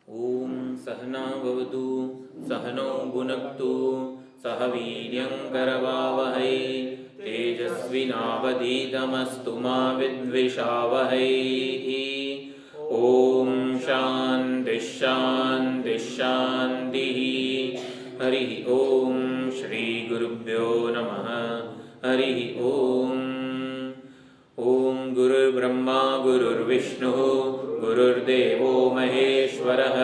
ॐ सहना भवतु सहनौ भुनक्तु सह वीर्यं करवावहै तेजस्विनावधीतमस्तु मा विद्विषावहै। ॐ शान्तिः शान्तिः शान्तिः। हरिः ॐ श्रीगुरुभ्यो नमः। हरिः ॐ। ॐ गुरुर्ब्रह्मा गुरुर्विष्णुः गुरुर्देवो महेश्वरः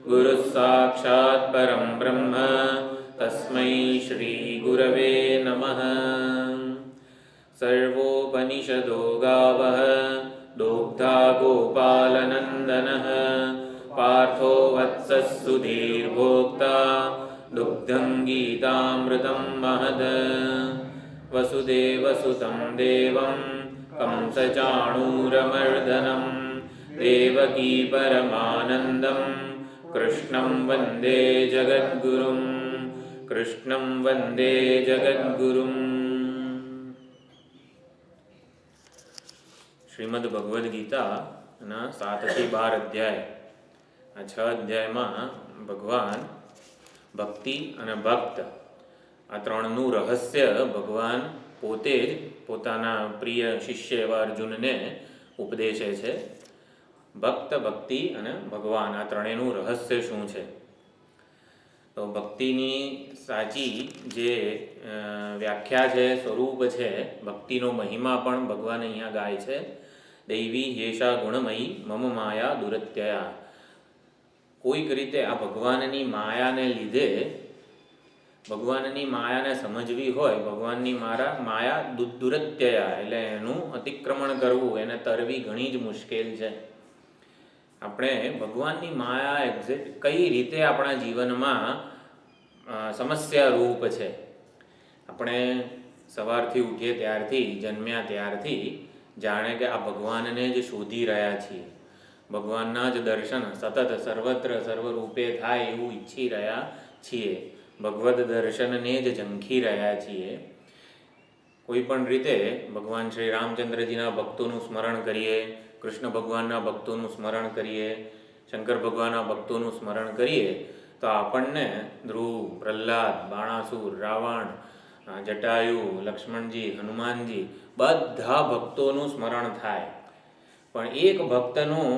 गुरुः साक्षात् परं ब्रह्म तस्मै श्रीगुरवे नमः। सर्वोपनिषदो गावः दोग्धा गोपालनन्दनः पार्थो वत्सः सुधीर्भोक्ता दुग्धं गीतामृतं महद। वसुदेवसुतं देवं कंसचाणूरमर्दनं देवकी परमानन्दं कृष्णं वन्दे जगद्गुरुं कृष्णं वन्दे जगद्गुरुं। શ્રીમદ ભગવદ્ ગીતાના 7 થી 12 અધ્યાય. આ 6 અધ્યાયમાં ભગવાન ભક્તિ અને ભક્ત આ ત્રણનું રહસ્ય ભગવાન પોતે જ પોતાના પ્રિય શિષ્ય એવા અર્જુનને ઉપદેશે છે. ભક્ત, ભક્તિ અને ભગવાન આ ત્રણેયનું રહસ્ય શું છે? તો ભક્તિની સાચી જે વ્યાખ્યા છે, સ્વરૂપ છે, ભક્તિનો મહિમા પણ ભગવાન અહીંયા ગાય છે. દૈવી યેષા ગુણમયી મમ માયા દુરત્યયા. કોઈક રીતે આ ભગવાનની માયાને લીધે, ભગવાનની માયાને સમજવી હોય, ભગવાનની માયા દુરત્યયા એટલે એનું અતિક્રમણ કરવું, એને તરવી ઘણી જ મુશ્કેલ છે. આપણે ભગવાનની માયા એક્ઝેક્ટ કઈ રીતે આપણા જીવનમાં સમસ્યા રૂપ છે. આપણે સવારથી ઉઠીએ ત્યારથી, જન્મ્યા ત્યારથી જાણે કે આ ભગવાનને જ શોધી રહ્યા છીએ, ભગવાનના જ દર્શન સતત સર્વત્ર સર્વરૂપે થાય એવું ઈચ્છી રહ્યા છીએ, ભગવદ દર્શનને જ ઝંખી રહ્યા છીએ. કોઈ પણ રીતે ભગવાન શ્રી રામચંદ્રજીના ભક્તોનું સ્મરણ કરીએ, કૃષ્ણ ભગવાનના ભક્તોનું સ્મરણ કરીએ, શંકર ભગવાનના ભક્તોનું સ્મરણ કરીએ તો આપણને ધ્રુવ, પ્રહલાદ, બાણાસુર, રાવણ, જટાયુ, લક્ષ્મણજી, હનુમાનજી બધા ભક્તોનું સ્મરણ થાય. પણ એક ભક્તનું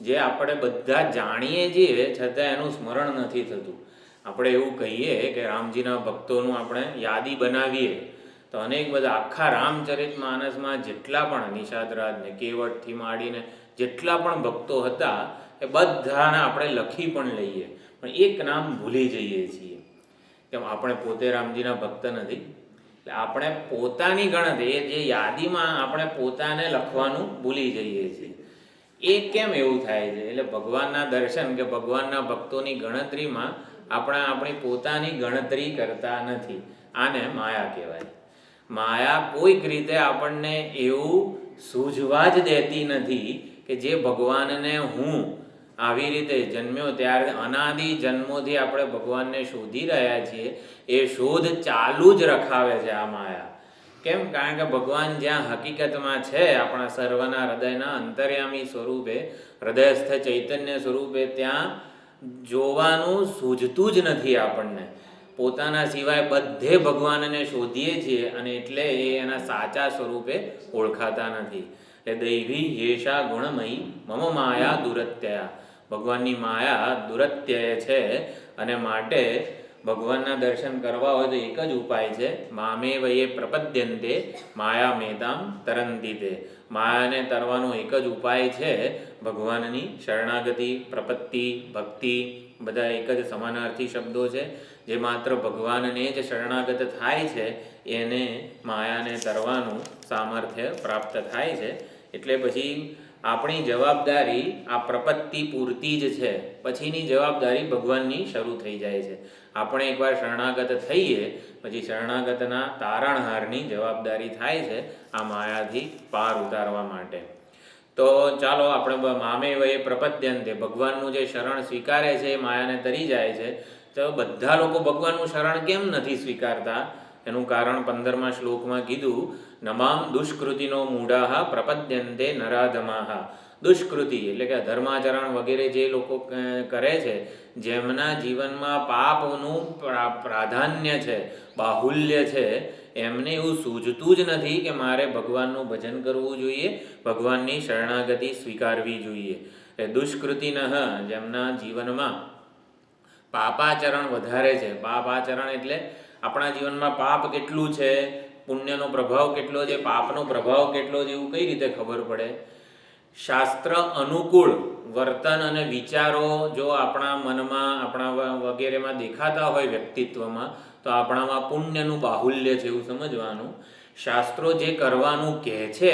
જે આપણે બધા જાણીએ છીએ છતાં એનું સ્મરણ નથી થતું. આપણે એવું કહીએ કે રામજીના ભક્તોનું આપણે યાદી બનાવીએ તો અનેક બધા આખા રામચરિત માનસમાં જેટલા પણ નિષાદરાજને કેવટથી માંડીને જેટલા પણ ભક્તો હતા એ બધાને આપણે લખી પણ લઈએ, પણ એક નામ ભૂલી જઈએ છીએ. કેમ? આપણે પોતે રામજીના ભક્ત નથી. એટલે આપણે પોતાની ગણતરી, જે યાદીમાં આપણે પોતાને લખવાનું ભૂલી જઈએ છીએ. એ કેમ એવું થાય છે? એટલે ભગવાનના દર્શન કે ભગવાનના ભક્તોની ગણતરીમાં આપણે આપણી પોતાની ગણતરી કરતા નથી. આને માયા કહેવાય. માયા કોઈક રીતે આપણને એવું સૂઝવા જ દેતી નથી કે જે ભગવાનને હું આવી રીતે જન્મ્યો ત્યારે અનાદિ જન્મોથી આપણે ભગવાનને શોધી રહ્યા છીએ, એ શોધ ચાલુ જ રખાવે છે આ માયા. કેમ? કારણ કે ભગવાન જ્યાં હકીકતમાં છે, આપણા સર્વના હૃદયના અંતર્યામી સ્વરૂપે, હૃદયસ્થ ચૈતન્ય સ્વરૂપે, ત્યાં જોવાનું સૂઝતું જ નથી આપણને. પોતાના સિવાય બધે ભગવાનને શોધીએ છીએ અને એટલે એ એના સાચા સ્વરૂપે ઓળખાતા નથી. એટલે દૈવી યેષા ગુણમયી મમ માયા દુરત્યયા. ભગવાનની માયા દુરત્યય છે અને માટે ભગવાનના દર્શન કરવા હોય તો એક જ ઉપાય છે, મામે વયે પ્રપદ્યંતે માયા મેતામ તરંતી તે. માયાને તરવાનો એક જ ઉપાય છે ભગવાનની શરણાગતિ. પ્રપત્તિ, ભક્તિ બધા એક જ સમાનાર્થી શબ્દો છે. જે માત્ર ભગવાનને જ શરણાગત થાય છે એને માયાને તરવાનું સામર્થ્ય પ્રાપ્ત થાય છે. એટલે પછી આપણી જવાબદારી આ પ્રપત્તિ પૂરતી જ છે, પછીની જવાબદારી ભગવાનની શરૂ થઈ જાય છે. આપણે એકવાર શરણાગત થઈએ પછી શરણાગતના તારણહારની જવાબદારી થાય છે આ માયાથી પાર ઉતારવા માટે. તો ચાલો આપણે મામે વયે પ્રપદ્યંતે, ભગવાનનું જે શરણ સ્વીકારે છે એ માયાને તરી જાય છે. તો બધા લોકો ભગવાનનું શરણ કેમ નથી સ્વીકારતા? એનું કારણ 15મા શ્લોકમાં કીધું, નમામ દુષ્કૃતિનો મૂઢાહ પ્રપદ્યંતે નરાધમાહ દુષ્કૃતિ એટલે કે ધર્માચરણ વગેરે જે લોકો કરે છે, જેમના જીવનમાં પાપનું પ્રાધાન્ય છે, બાહુલ્ય છે, એમને એવું સૂઝતું જ નથી કે મારે ભગવાનનું ભજન કરવું જોઈએ, ભગવાનની શરણાગતિ સ્વીકારવી જોઈએ. એ દુષ્કૃતિનઃ જેમના જીવનમાં પાપાચરણ વધારે છે. પાપાચરણ એટલે આપણા જીવનમાં પાપ કેટલું છે, પુણ્યનો પ્રભાવ કેટલો છે, પાપનો પ્રભાવ કેટલો છે, એવું કઈ રીતે ખબર પડે? શાસ્ત્ર અનુકૂળ વર્તન અને વિચારો જો આપણા મનમાં, આપણા વગેરેમાં દેખાતા હોય, વ્યક્તિત્વમાં, તો આપણામાં પુણ્યનું બાહુલ્ય છે એવું સમજવાનું. શાસ્ત્રો જે કરવાનું કહે છે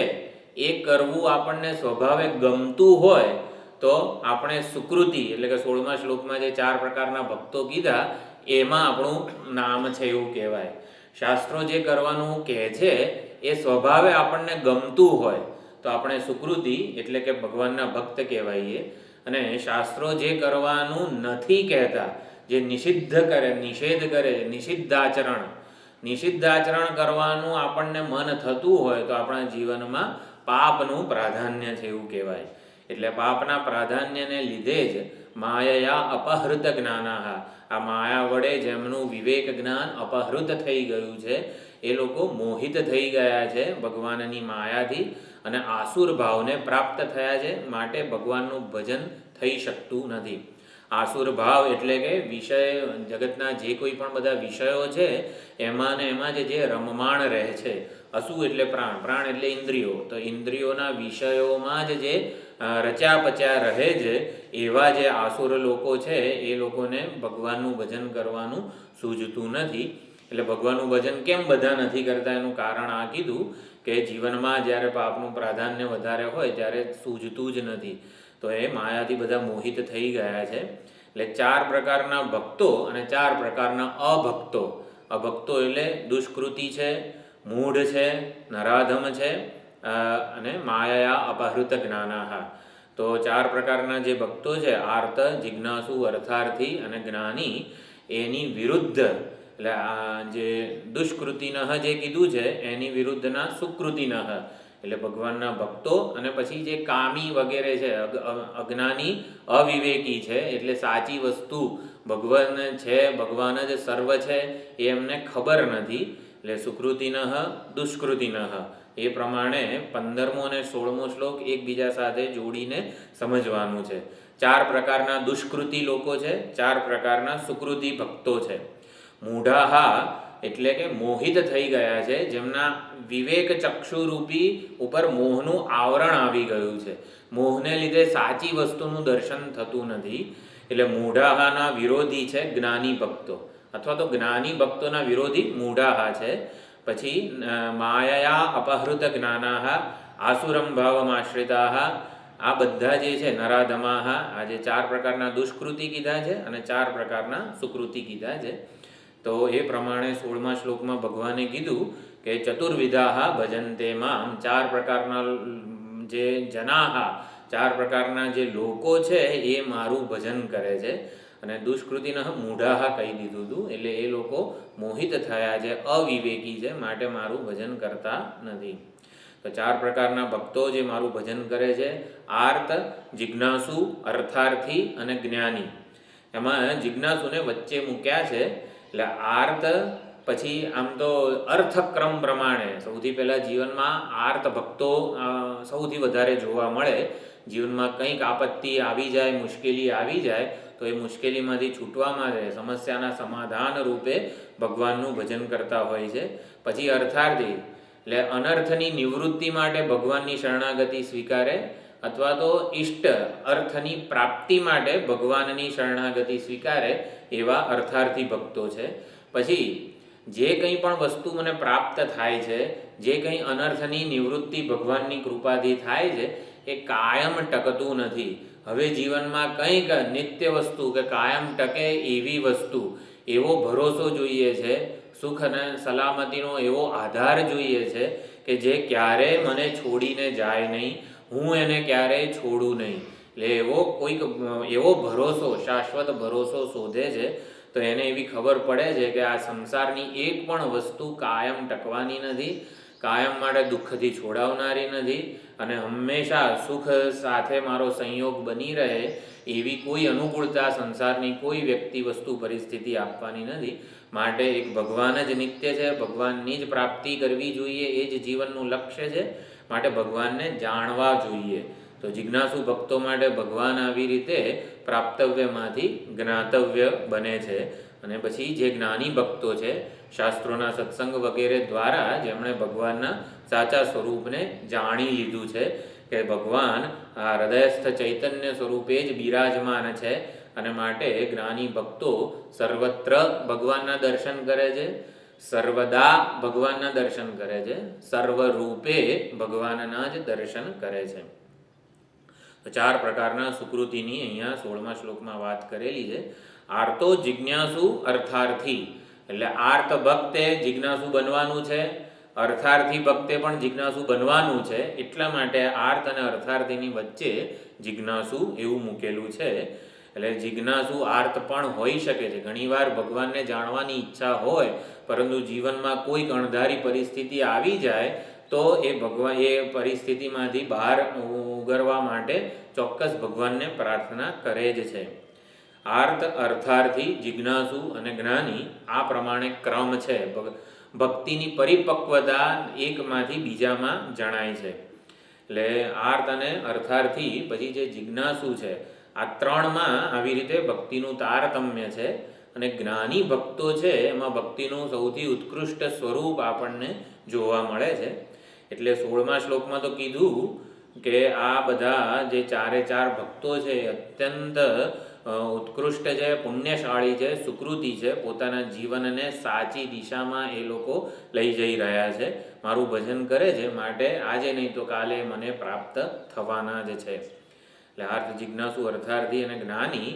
એ કરવું આપણને સ્વભાવે ગમતું હોય તો આપણે સુકૃતિ એટલે કે 16મા શ્લોકમાં જે 4 પ્રકારના ભક્તો કીધા એમાં આપણું નામ છે એવું કહેવાય. શાસ્ત્રો જે કરવાનું કહે છે એ સ્વભાવે આપણને ગમતું હોય તો આપણે સુકૃતિ એટલે કે ભગવાનના ભક્ત કહેવાઈએ. અને શાસ્ત્રો જે કરવાનું નથી કહેતા, જે નિષિદ્ધ કરે, નિષેધ કરે, નિષિદ્ધાચરણ કરવાનું આપણને મન થતું હોય તો આપણા જીવનમાં પાપનું પ્રાધાન્ય છે એવું કહેવાય. એટલે પાપના પ્રાધાન્યને લીધે જ માયયા અપહૃત જ્ઞાનાહ, આ માયા વડે જેમનું વિવેક જ્ઞાન અપહૃત થઈ ગયું છે એ લોકો મોહિત થઈ ગયા છે ભગવાનની માયાથી અને આસુર ભાવને પ્રાપ્ત થયા છે, માટે ભગવાનનું ભજન થઈ શકતું નથી. આસુર ભાવ એટલે કે વિષય જગતના જે કોઈ પણ બધા વિષયો છે એમાં ને એમાં જે રમમાણ રહે છે. અસુ એટલે પ્રાણ, પ્રાણ એટલે ઇન્દ્રિયો, તો ઇન્દ્રિયોના વિષયોમાં જ જે રચ્યા પચ્યા રહે છે એવા જે આસુર લોકો છે એ લોકોને ભગવાનનું ભજન કરવાનું સૂઝતું નથી. એટલે ભગવાનનું ભજન કેમ બધા નથી કરતા એનું કારણ આ કીધું કે જીવનમાં જ્યારે પાપનું પ્રાધાન્ય વધારે હોય ત્યારે સૂઝતું જ નથી, તો એ માયાથી બધા મોહિત થઈ ગયા છે. એટલે 4 પ્રકારના ભક્તો અને 4 પ્રકારના અભક્તો. અભક્તો એટલે દુષ્કૃતિ છે, મૂઢ છે, નરાધમ છે અને માયા અપહૃત જ્ઞાનાહ. તો 4 પ્રકારના જે ભક્તો છે, આર્ત, જિજ્ઞાસુ, અર્થાર્થી અને જ્ઞાની, એની વિરુદ્ધ એટલે આ જે દુષ્કૃતિનઃ જે કીધું છે એની વિરુદ્ધના સુકૃતિનઃ એટલે ભગવાનના ભક્તો, અને પછી જે કામી વગેરે છે, અજ્ઞાની, અવિવેકી છે, એટલે સાચી વસ્તુ ભગવાન છે, ભગવાન જ સર્વ છે એ એમને ખબર નથી, એટલે સુકૃતિનઃ દુષ્કૃતિનઃ. એ પ્રમાણે 15મો અને 16મો શ્લોક એકબીજા સાથે જોડીને સમજવાનું છે. 4 પ્રકારના દુષ્કૃતિ લોકો છે, 4 પ્રકારના સુકૃતિ ભક્તો છે. મૂઢાહા એટલે કે મોહિત થઈ ગયા છે, જેમના વિવેક ચક્ષુરૂપી ઉપર મોહનું આવરણ આવી ગયું છે. મોહને લીધે સાચી વસ્તુનું દર્શન થતું નથી. એટલે મૂઢાહાના વિરોધી છે જ્ઞાની ભક્તો, અથવા તો જ્ઞાની ભક્તોના વિરોધી મૂઢાહા છે. પછી માયયા અપહૃત જ્ઞાનાહ, આસુરમ ભાવમાશ્રિતાહ, આ બધા જે છે નરાધમાહ, આ જે 4 પ્રકારના દુષ્કૃતિ કીધા છે અને 4 પ્રકારના સુકૃતિ કીધા છે. તો એ પ્રમાણે 16મા શ્લોકમાં ભગવાને કીધું કે ચતુર્વિધાહ ભજન્તે મામ, 4 પ્રકારના જે જનાહ, 4 પ્રકારના જે લોકો છે એ મારું ભજન કરે છે. અને દુષ્કૃતિનઃ મૂઢાહ કહી દીધું હતું, એટલે એ લોકો મોહિત થયા છે, અવિવેકી છે, માટે મારું ભજન કરતા નથી. તો 4 પ્રકારના ભક્તો જે મારું ભજન કરે છે, આર્ત, જિજ્ઞાસુ, અર્થાર્થી અને જ્ઞાની. એમાં જિજ્ઞાસુને વચ્ચે મૂક્યા છે. એટલે આર્ત પછી આમ તો અર્થક્રમ પ્રમાણે સૌથી પહેલાં જીવનમાં આર્ત ભક્તો સૌથી વધારે જોવા મળે. જીવનમાં કંઈક આપત્તિ આવી જાય, મુશ્કેલી આવી જાય તો એ મુશ્કેલીમાંથી છૂટવા માટે સમસ્યાના સમાધાન રૂપે ભગવાનનું ભજન કરતા હોય છે. પછી અર્થાર્થી એટલે અનર્થની નિવૃત્તિ માટે ભગવાનની શરણાગતિ સ્વીકારે, અથવા તો ઇષ્ટ અર્થની પ્રાપ્તિ માટે ભગવાનની શરણાગતિ સ્વીકારે એવા અર્થાર્થી ભક્તો છે. પછી જે કંઈ પણ વસ્તુ મને પ્રાપ્ત થાય છે, જે કંઈ અનર્થની નિવૃત્તિ ભગવાનની કૃપાથી થાય છે એ કાયમ ટકતું નથી. હવે જીવનમાં કંઈક નિત્ય વસ્તુ કે કાયમ ટકે એવી વસ્તુ, એવો ભરોસો જોઈએ છે, સુખ અને સલામતીનો એવો આધાર જોઈએ છે કે જે ક્યારેય મને છોડીને જાય નહીં, હું એને ક્યારેય છોડું નહીં. એટલે એવો ભરોસો, શાશ્વત ભરોસો શોધે છે. તો એને એવી ખબર પડે છે કે આ સંસારની એક પણ વસ્તુ કાયમ ટકવાની નથી, કાયમ માટે દુઃખથી છોડાવનારી નથી અને હંમેશા સુખ સાથે મારો સંયોગ બની રહે એવી કોઈ અનુકૂળતા સંસારની કોઈ વ્યક્તિ વસ્તુ પરિસ્થિતિ આપવાની નથી. માટે એક ભગવાન જ નિત્ય છે, ભગવાનની જ પ્રાપ્તિ કરવી જોઈએ, એ જ જીવનનું લક્ષ્ય છે. માટે ભગવાનને જાણવા જોઈએ. તો જિજ્ઞાસુ ભક્તો માટે ભગવાન આવી રીતે પ્રાપ્તવ્યમાંથી જ્ઞાતવ્ય બને છે. અને પછી જે જ્ઞાની ભક્તો છે, શાસ્ત્રોના સત્સંગ વગેરે દ્વારા જેમણે ભગવાનના સાચા સ્વરૂપને જાણી લીધું છે કે ભગવાન આ હૃદયસ્થ ચૈતન્ય સ્વરૂપે જ બિરાજમાન છે, અને માટે જ્ઞાની ભક્તો સર્વત્ર ભગવાનના દર્શન કરે છે, સર્વદા ભગવાનના દર્શન કરે છે, સર્વરૂપે ભગવાનના જ દર્શન કરે છે. તો 4 પ્રકારના સુકૃતિની અહીંયા 16મા શ્લોકમાં વાત કરેલી છે. આર્તો જિજ્ઞાસુ અર્થાર્થી, એટલે આર્ત ભક્તે જિજ્ઞાસુ બનવાનું છે, અર્થાર્થી ભક્તે પણ જિજ્ઞાસુ બનવાનું છે. એટલા માટે આર્ત અને અર્થાર્થીની વચ્ચે જિજ્ઞાસુ એવું મૂકેલું છે. એટલે જિજ્ઞાસુ આર્ત પણ હોઈ શકે છે. ઘણીવાર ભગવાનને જાણવાની ઈચ્છા હોય, પરંતુ જીવનમાં કોઈક અણધારી પરિસ્થિતિ આવી જાય તો એ પરિસ્થિતિમાંથી બહાર ઉગરવા માટે ચોક્કસ ભગવાનને પ્રાર્થના કરે જ છે. આર્ત, અર્થાર્થી, જિજ્ઞાસુ અને જ્ઞાની આ પ્રમાણે ક્રમ છે. ભક્તિની પરિપક્વતા એકમાંથી બીજામાં જણાય છે. એટલે આર્ત અને અર્થાર્થી પછી જે જિજ્ઞાસુ છે, આ 3માં આવી રીતે ભક્તિનું તારતમ્ય છે. અને જ્ઞાની ભક્તો છે એમાં ભક્તિનું સૌથી ઉત્કૃષ્ટ સ્વરૂપ આપણને જોવા મળે છે. એટલે 16મા શ્લોકમાં તો કીધું કે આ બધા જે 4 ભક્તો છે અત્યંત ઉત્કૃષ્ટ છે, પુણ્યશાળી છે, સુકૃતિ છે. પોતાના જીવનને સાચી દિશામાં એ લોકો લઈ જઈ રહ્યા છે. મારું ભજન કરે છે, માટે આજે નહીં તો કાલે મને પ્રાપ્ત થવાના જ છે. એટલે અર્થ, જિજ્ઞાસુ, અર્થાર્થી અને જ્ઞાની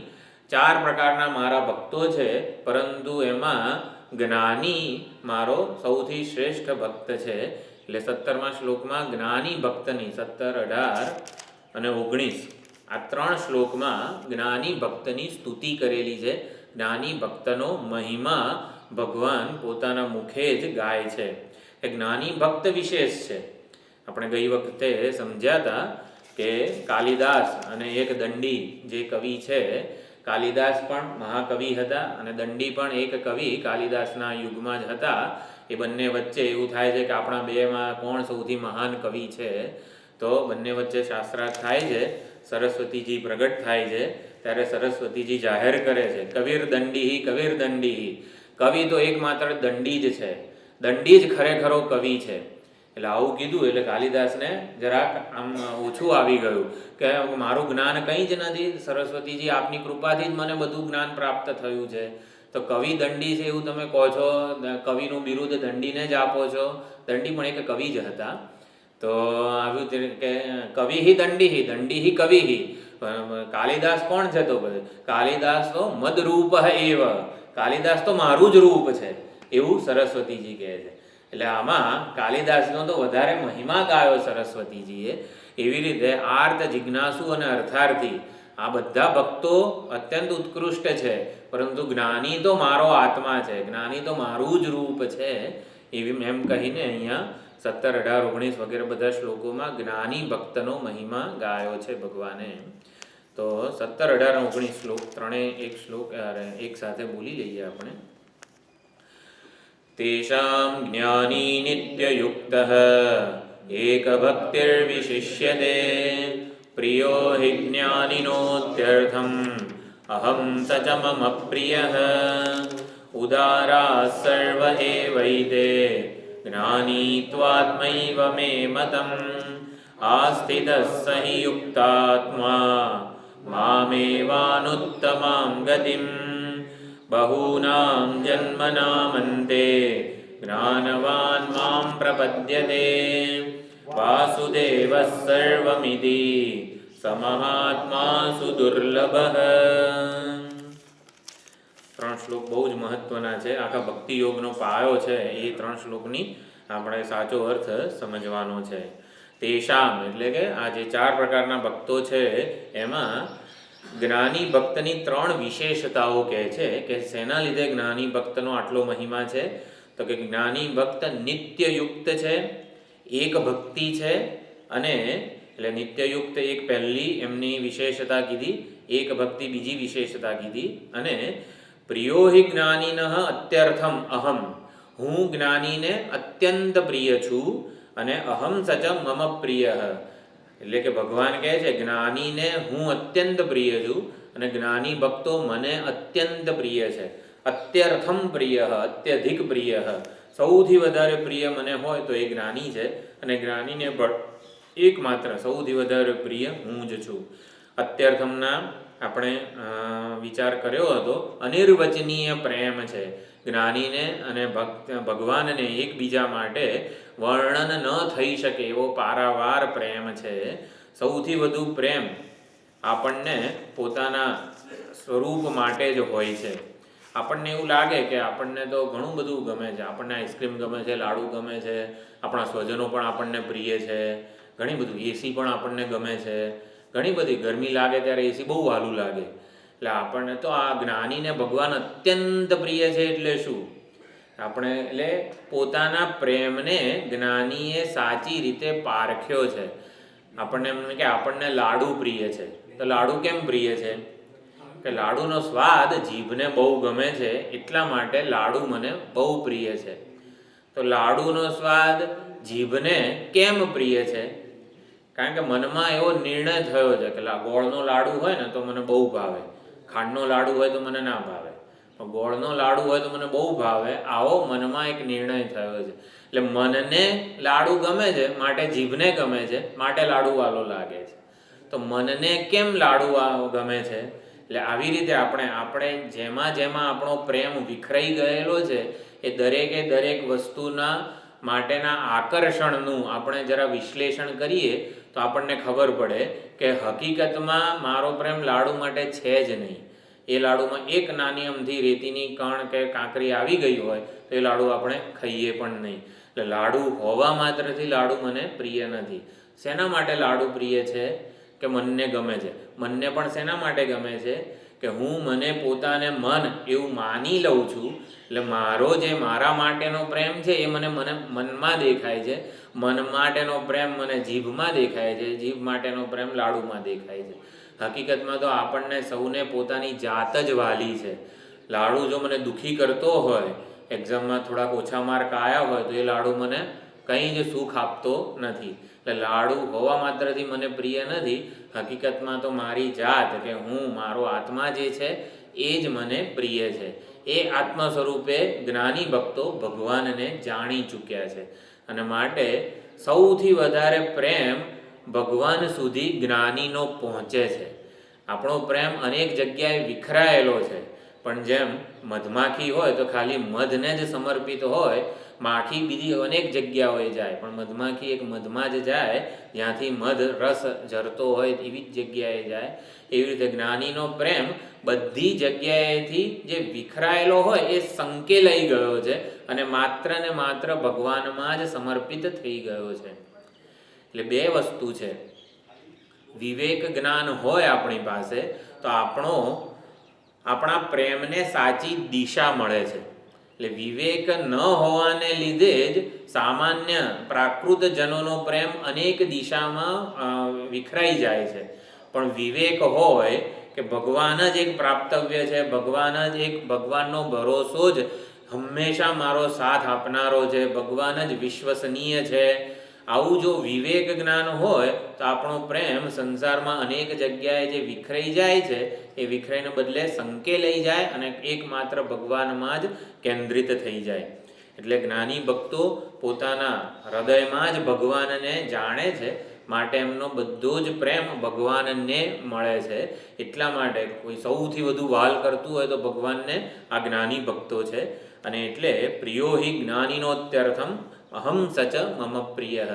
4 પ્રકારના મારા ભક્તો છે, પરંતુ એમાં જ્ઞાની મારો સૌથી શ્રેષ્ઠ ભક્ત છે. એટલે 17મા શ્લોકમાં જ્ઞાની ભક્તની 17, 18 અને 19 આ 3 શ્લોકમાં જ્ઞાની ભક્તની સ્તુતિ કરેલી છે. જ્ઞાની ભક્તનો મહિમા ભગવાન પોતાના મુખે જ ગાય છે. એ જ્ઞાની ભક્ત વિશેષ છે. આપણે ગઈ વખતે સમજ્યા હતા કે કાલિદાસ અને એક દંડી જે કવિ છે, કાલિદાસ પણ મહાકવિ હતા અને દંડી પણ એક કવિ કાલિદાસના યુગમાં જ હતા. એ બંને વચ્ચે એવું થાય છે કે આપણા બેમાં કોણ સૌથી મહાન કવિ છે, તો બંને વચ્ચે શાસ્ત્રાર્થ થાય છે. સરસ્વતીજી પ્રગટ થાય છે ત્યારે સરસ્વતીજી જાહેર કરે છે, કવિર દંડી, કવિર દંડી. કવિ તો એકમાત્ર દંડી જ છે, દંડી જ ખરેખરો કવિ છે. એટલે આવું કીધું એટલે કાલિદાસને જરાક આમ ઓછું આવી ગયું કે મારું જ્ઞાન કંઈ જ નથી, સરસ્વતીજી આપની કૃપાથી જ મને બધું જ્ઞાન પ્રાપ્ત થયું છે. તો કવિ દંડી છે એવું તમે કહો છો, કવિનું બિરુદ દંડીને જ આપો છો. દંડી પણ એક કવિ જ હતા. તો આવ્યું કે કવિ હિ દંડી હિ, દંડી હિ કવિ હિ. કાલિદાસ કોણ છે? તો કાલિદાસ તો મદરૂપ એવ, કાલિદાસ તો મારું જ રૂપ છે એવું સરસ્વતીજી કહે છે. એટલે આમાં કાલિદાસનો તો વધારે મહિમા ગાયો સરસ્વતીજીએ. એવી રીતે આર્ત, જિજ્ઞાસુ અને અર્થાર્થી આ બધા ભક્તો અત્યંત ઉત્કૃષ્ટ છે, પરંતુ જ્ઞાની તો મારો આત્મા છે, જ્ઞાની તો મારું જ રૂપ છે. એવી એમ કહીને અહીંયા 17, 18, 19 વગેરે બધા શ્લોકોમાં જ્ઞાની ભક્તનો મહિમા ગાયો છે ભગવાને. તો 17, 18, 19 શ્લોક ત્રણેય એક શ્લોક એક સાથે બોલી લઈએ આપણે. તેષાં જ્ઞાની નિત્યયુક્તઃ એક ભક્તિર્વિશિષ્યતે પ્રિયો હિ જ્ઞાનિનોત્યર્થમ અહં સ ચ મમ પ્રિયઃ ઉદારા સર્વ એવૈતે જ્ઞાની ત્વાત્મૈવ મે મતં આસ્થિતઃ સ હિ યુક્તાત્મા મામેવાનુત્તમાં ગતિં બહૂનાં જન્મનામન્તે જ્ઞાનવાન માં પ્રપદ્યતે વાસુદેવઃ સર્વમિતિ સમહાત્મા સુદુર્લભઃ. 3 શ્લોક બહુ જ મહત્વના છે. આખા ભક્તિ યોગનો પાયો છે. એ 3 શ્લોકની આપણે સાચો અર્થ સમજવાનો છે. તેષામ એટલે કે આ જે 4 પ્રકારના ભક્તો છે એમાં જ્ઞાની ભક્તની 3 વિશેષતાઓ કહે છે કે શેના લીધે જ્ઞાની ભક્તનો આટલો મહિમા છે. તો કે જ્ઞાની ભક્ત નિત્યયુક્ત છે, એક ભક્તિ છે અને એટલે નિત્યયુક્ત એક પહેલી એમની વિશેષતા કીધી, એક ભક્તિ બીજી વિશેષતા કીધી, અને પ્રિયો હિ જ્ઞાનીન અત્યર્થમ અહમ, હું જ્ઞાનીને અત્યંત પ્રિય છું અને અહમ સચ મમ પ્રિય, એટલે કે ભગવાન કહે છે જ્ઞાનીને હું અત્યંત પ્રિય છું અને જ્ઞાની ભક્તો મને અત્યંત પ્રિય છે. અત્યર્થમ પ્રિય, અત્યધિક પ્રિય, સૌથી વધારે પ્રિય મને હોય તો એ જ્ઞાની છે અને જ્ઞાનીને પણ એકમાત્ર સૌથી વધારે પ્રિય હું જ છું. અત્યર્થમના આપણે વિચાર કર્યો હતો, અનિર્વચનીય પ્રેમ છે જ્ઞાનીને અને ભગવાનને એકબીજા માટે વર્ણન ન થઈ શકે એવો પારાવાર પ્રેમ છે. સૌથી વધુ પ્રેમ આપણને પોતાના સ્વરૂપ માટે જ હોય છે. આપણને એવું લાગે કે આપણને તો ઘણું બધું ગમે છે, આપણને આઈસ્ક્રીમ ગમે છે, લાડુ ગમે છે, આપણા સ્વજનો પણ આપણને પ્રિય છે, ઘણી બધું, એસી પણ આપણને ગમે છે, ઘણી બધી ગરમી લાગે ત્યારે એસી બહુ વહાલું લાગે. એટલે આપણને તો આ જ્ઞાનીને ભગવાન અત્યંત પ્રિય છે. એટલે શું? આપણે એટલે પોતાના પ્રેમને જ્ઞાનીએ સાચી રીતે પારખ્યો છે. આપણને એમ કે આપણને લાડુ પ્રિય છે, તો લાડુ કેમ પ્રિય છે? કે લાડુનો સ્વાદ જીભને બહુ ગમે છે, એટલા માટે લાડુ મને બહુ પ્રિય છે. તો લાડુનો સ્વાદ જીભને કેમ પ્રિય છે? કારણ કે મનમાં એવો નિર્ણય થયો છે કે ગોળનો લાડુ હોય ને તો મને બહુ ભાવે, ખાંડનો લાડુ હોય તો મને ના ભાવે, પણ ગોળનો લાડુ હોય તો મને બહુ ભાવે. આવો મનમાં એક નિર્ણય થયો છે. એટલે મનને લાડુ ગમે છે માટે જીભને ગમે છે, માટે લાડુ વાલો લાગે છે. તો મનને કેમ લાડુ ગમે છે? એટલે આવી રીતે આપણે જેમાં જેમાં આપણો પ્રેમ વિખરાઈ ગયેલો છે એ દરેક વસ્તુના માટેના આકર્ષણનું આપણે જરા વિશ્લેષણ કરીએ તો આપણને ખબર પડે કે હકીકતમાં મારો પ્રેમ લાડુ માટે છે જ નહીં. એ લાડુમાં એક નાની અમથી રેતીની કણ કે કાંકરી આવી ગઈ હોય તો એ લાડુ આપણે ખાઈએ પણ નહીં. એટલે લાડુ હોવા માત્રથી લાડુ મને પ્રિય નથી. શેના માટે લાડુ પ્રિય છે? કે મનને ગમે છે. મનને પણ શેના માટે ગમે છે? કે હું મને પોતાને મન એવું માની લઉં છું. એટલે મારો જે મારા માટેનો પ્રેમ છે એ મને મનમાં દેખાય છે, મન માટેનો પ્રેમ મને જીભમાં દેખાય છે, જીભ માટેનો પ્રેમ લાડુમાં દેખાય છે. હકીકતમાં તો આપણને સૌને પોતાની જાત જ વાલી છે. લાડુ જો મને દુઃખી કરતો હોય, એક્ઝામમાં થોડાક ઓછા માર્ક આવ્યા હોય તો એ લાડુ મને કંઈ જ સુખ આપતો નથી. એટલે લાડુ હોવા માત્રથી મને પ્રિય નથી. હકીકતમાં તો મારી જાત કે હું, મારો આત્મા જે છે એ જ મને પ્રિય છે. એ આત્મ સ્વરૂપે જ્ઞાની ભક્તો ભગવાનને જાણી ચૂક્યા છે અને માટે સૌથી વધારે પ્રેમ ભગવાન સુધી જ્ઞાનીનો પહોંચે છે. આપણો પ્રેમ અનેક જગ્યાએ વિખરાયેલો છે, પણ જેમ મધમાખી હોય તો ખાલી મધને જ સમર્પિત હોય, માખી બીજી અનેક જગ્યાઓએ જાય પણ મધમાખી એક મધમાં જ જાય જ્યાંથી મધ રસ ઝરતો હોય એવી જ જગ્યાએ જાય. એવી રીતે જ્ઞાનીનો પ્રેમ બધી જગ્યાએથી જે વિખરાયેલો હોય એ સંકેલાઈ ગયો છે અને માત્ર ને માત્ર ભગવાનમાં જ સમર્પિત થઈ ગયો છે. એટલે બે વસ્તુ છે. વિવેક જ્ઞાન હોય આપણી પાસે તો આપણા પ્રેમને સાચી દિશા મળે છે. એટલે વિવેક ન હોવાને લીધે જ સામાન્ય પ્રાકૃત જનોનો પ્રેમ અનેક દિશામાં વિખરાઈ જાય છે. પણ વિવેક હોય કે ભગવાન જ એક પ્રાપ્તવ્ય છે, ભગવાનનો ભરોસો જ હંમેશા મારો સાથ આપનારો છે, ભગવાન જ વિશ્વસનીય છે, આવું જો વિવેક જ્ઞાન હોય તો આપણો પ્રેમ સંસારમાં અનેક જગ્યાએ જે વિખરાઈ જાય છે એ વિખરાઈને બદલે સંકેલાઈ જાય અને એકમાત્ર ભગવાનમાં જ કેન્દ્રિત થઈ જાય. એટલે જ્ઞાની ભક્તો પોતાના હૃદયમાં જ ભગવાનને જાણે છે, માટે એમનો બધો જ પ્રેમ ભગવાનને મળે છે. એટલા માટે કોઈ સૌથી વધુ વહાલ કરતું હોય તો ભગવાનને આ જ્ઞાની ભક્તો છે. અને એટલે પ્રિયો હિ જ્ઞાનીનોત્યર્થમ અહમ સચ મમ પ્રિય.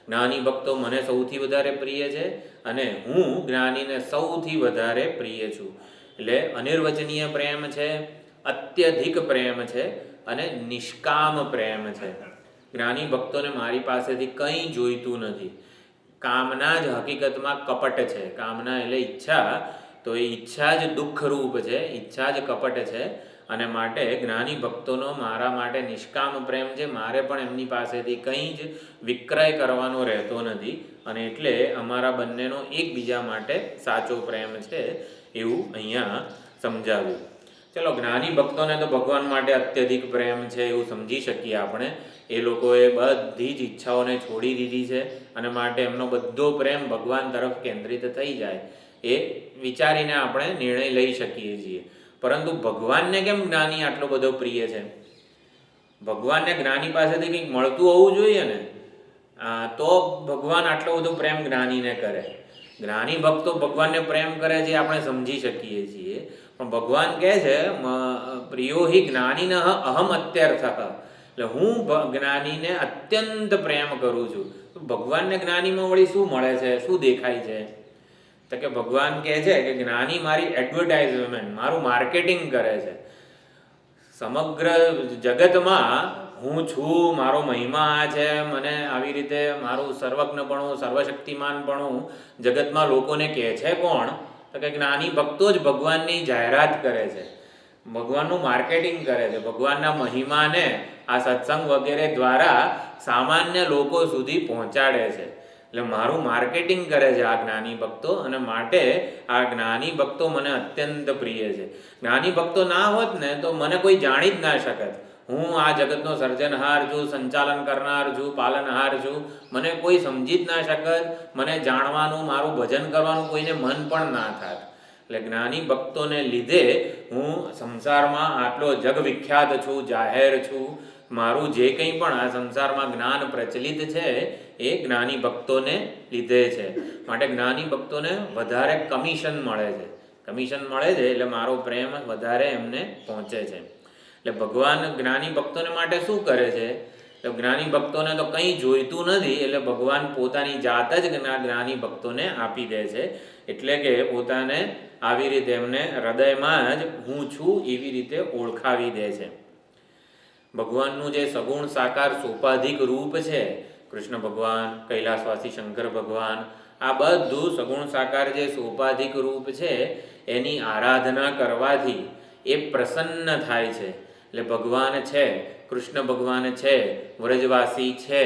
જ્ઞાની ભક્તો મને સૌથી વધારે પ્રિય છે અને હું જ્ઞાનીને સૌથી વધારે પ્રિય છું. એટલે અનિર્વચનીય પ્રેમ છે, અત્યધિક પ્રેમ છે અને નિષ્કામ પ્રેમ છે. જ્ઞાની ભક્તોને મારી પાસેથી કંઈ જોઈતું નથી. કામના જ હકીકતમાં કપટ છે. કામના એટલે ઈચ્છા, તો એ ઈચ્છા જ દુઃખરૂપ છે, ઈચ્છા જ કપટ છે અને માટે જ્ઞાની ભક્તોનો મારા માટે નિષ્કામ પ્રેમ છે. મારે પણ એમની પાસેથી કંઈ જ વિક્રય કરવાનો રહેતો નથી, અને એટલે અમારા બંનેનો એકબીજા માટે સાચો પ્રેમ છે એવું અહીંયા સમજાવ્યું. ચલો, જ્ઞાની ભક્તોને તો ભગવાન માટે અત્યધિક પ્રેમ છે એવું સમજી શકીએ આપણે. એ લોકોએ બધી જ ઈચ્છાઓને છોડી દીધી છે અને માટે એમનો બધો પ્રેમ ભગવાન તરફ કેન્દ્રિત થઈ જાય એ વિચારીને આપણે નિર્ણય લઈ શકીએ છીએ. પરંતુ ભગવાનને કેમ જ્ઞાની આટલો બધો પ્રિય છે? ભગવાનને જ્ઞાની પાસેથી કંઈક મળતું હોવું જોઈએ ને, તો ભગવાન આટલો બધો પ્રેમ જ્ઞાનીને કરે. જ્ઞાની ભક્તો ભગવાનને પ્રેમ કરે છે આપણે સમજી શકીએ છીએ, પણ ભગવાન કહે છે પ્રિયો હિ જ્ઞાનીન અહમ અત્યર્થ, એટલે હું જ્ઞાનીને અત્યંત પ્રેમ કરું છું. ભગવાનને જ્ઞાનીમાં વળી શું મળે છે, શું દેખાય છે? તો કે ભગવાન કહે છે કે જ્ઞાની મારી એડવર્ટાઇઝમેન્ટ, મારું માર્કેટિંગ કરે છે. સમગ્ર જગતમાં હું છું, મારો મહિમા આ છે, મને આવી રીતે મારું સર્વજ્ઞપણું, સર્વશક્તિમાનપણું જગતમાં લોકોને કહે છે કોણ? તો કે જ્ઞાની ભક્તો જ ભગવાનની જાહેરાત કરે છે, ભગવાનનું માર્કેટિંગ કરે છે, ભગવાનના મહિમાને આ સત્સંગ વગેરે દ્વારા સામાન્ય લોકો સુધી પહોંચાડે છે. એટલે મારું માર્કેટિંગ કરે છે આ જ્ઞાની ભક્તો, અને માટે આ જ્ઞાની ભક્તો મને અત્યંત પ્રિય છે. જ્ઞાની ભક્તો ના હોત ને તો મને કોઈ જાણી જ ના શકત. હું આ જગતનો સર્જનહાર છું, સંચાલન કરનાર છું, પાલનહાર છું, મને કોઈ સમજી જ ના શકત. મને જાણવાનું, મારું ભજન કરવાનું કોઈને મન પણ ના થાત. એટલે જ્ઞાની ભક્તોને લીધે હું સંસારમાં આટલો જગવિખ્યાત છું, જાહેર છું. મારું જે કંઈ પણ આ સંસારમાં જ્ઞાન પ્રચલિત છે એ જ્ઞાની ભક્તોને લીધે છે. માટે જ્ઞાની ભક્તોને વધારે કમિશન મળે છે. કમિશન મળે છે એટલે મારો પ્રેમ વધારે એમને પહોંચે છે. એટલે ભગવાન જ્ઞાની ભક્તોને માટે શું કરે છે? એટલે જ્ઞાની ભક્તોને તો કંઈ જોઈતું નથી, એટલે ભગવાન પોતાની જાત જ જ્ઞાની ભક્તોને આપી દે છે. એટલે કે પોતાને આવી રીતે એમને હૃદયમાં જ હું છું એવી રીતે ઓળખાવી દે છે. ભગવાનનું જે સગુણ સાકાર સોપાધિક રૂપ છે, કૃષ્ણ ભગવાન, કૈલાસવાસી શંકર ભગવાન, આ બધું સગુણ સાકાર જે સોપાધિક રૂપ છે એની આરાધના કરવાથી એ પ્રસન્ન થાય છે. એટલે ભગવાન છે, કૃષ્ણ ભગવાન છે, વ્રજવાસી છે,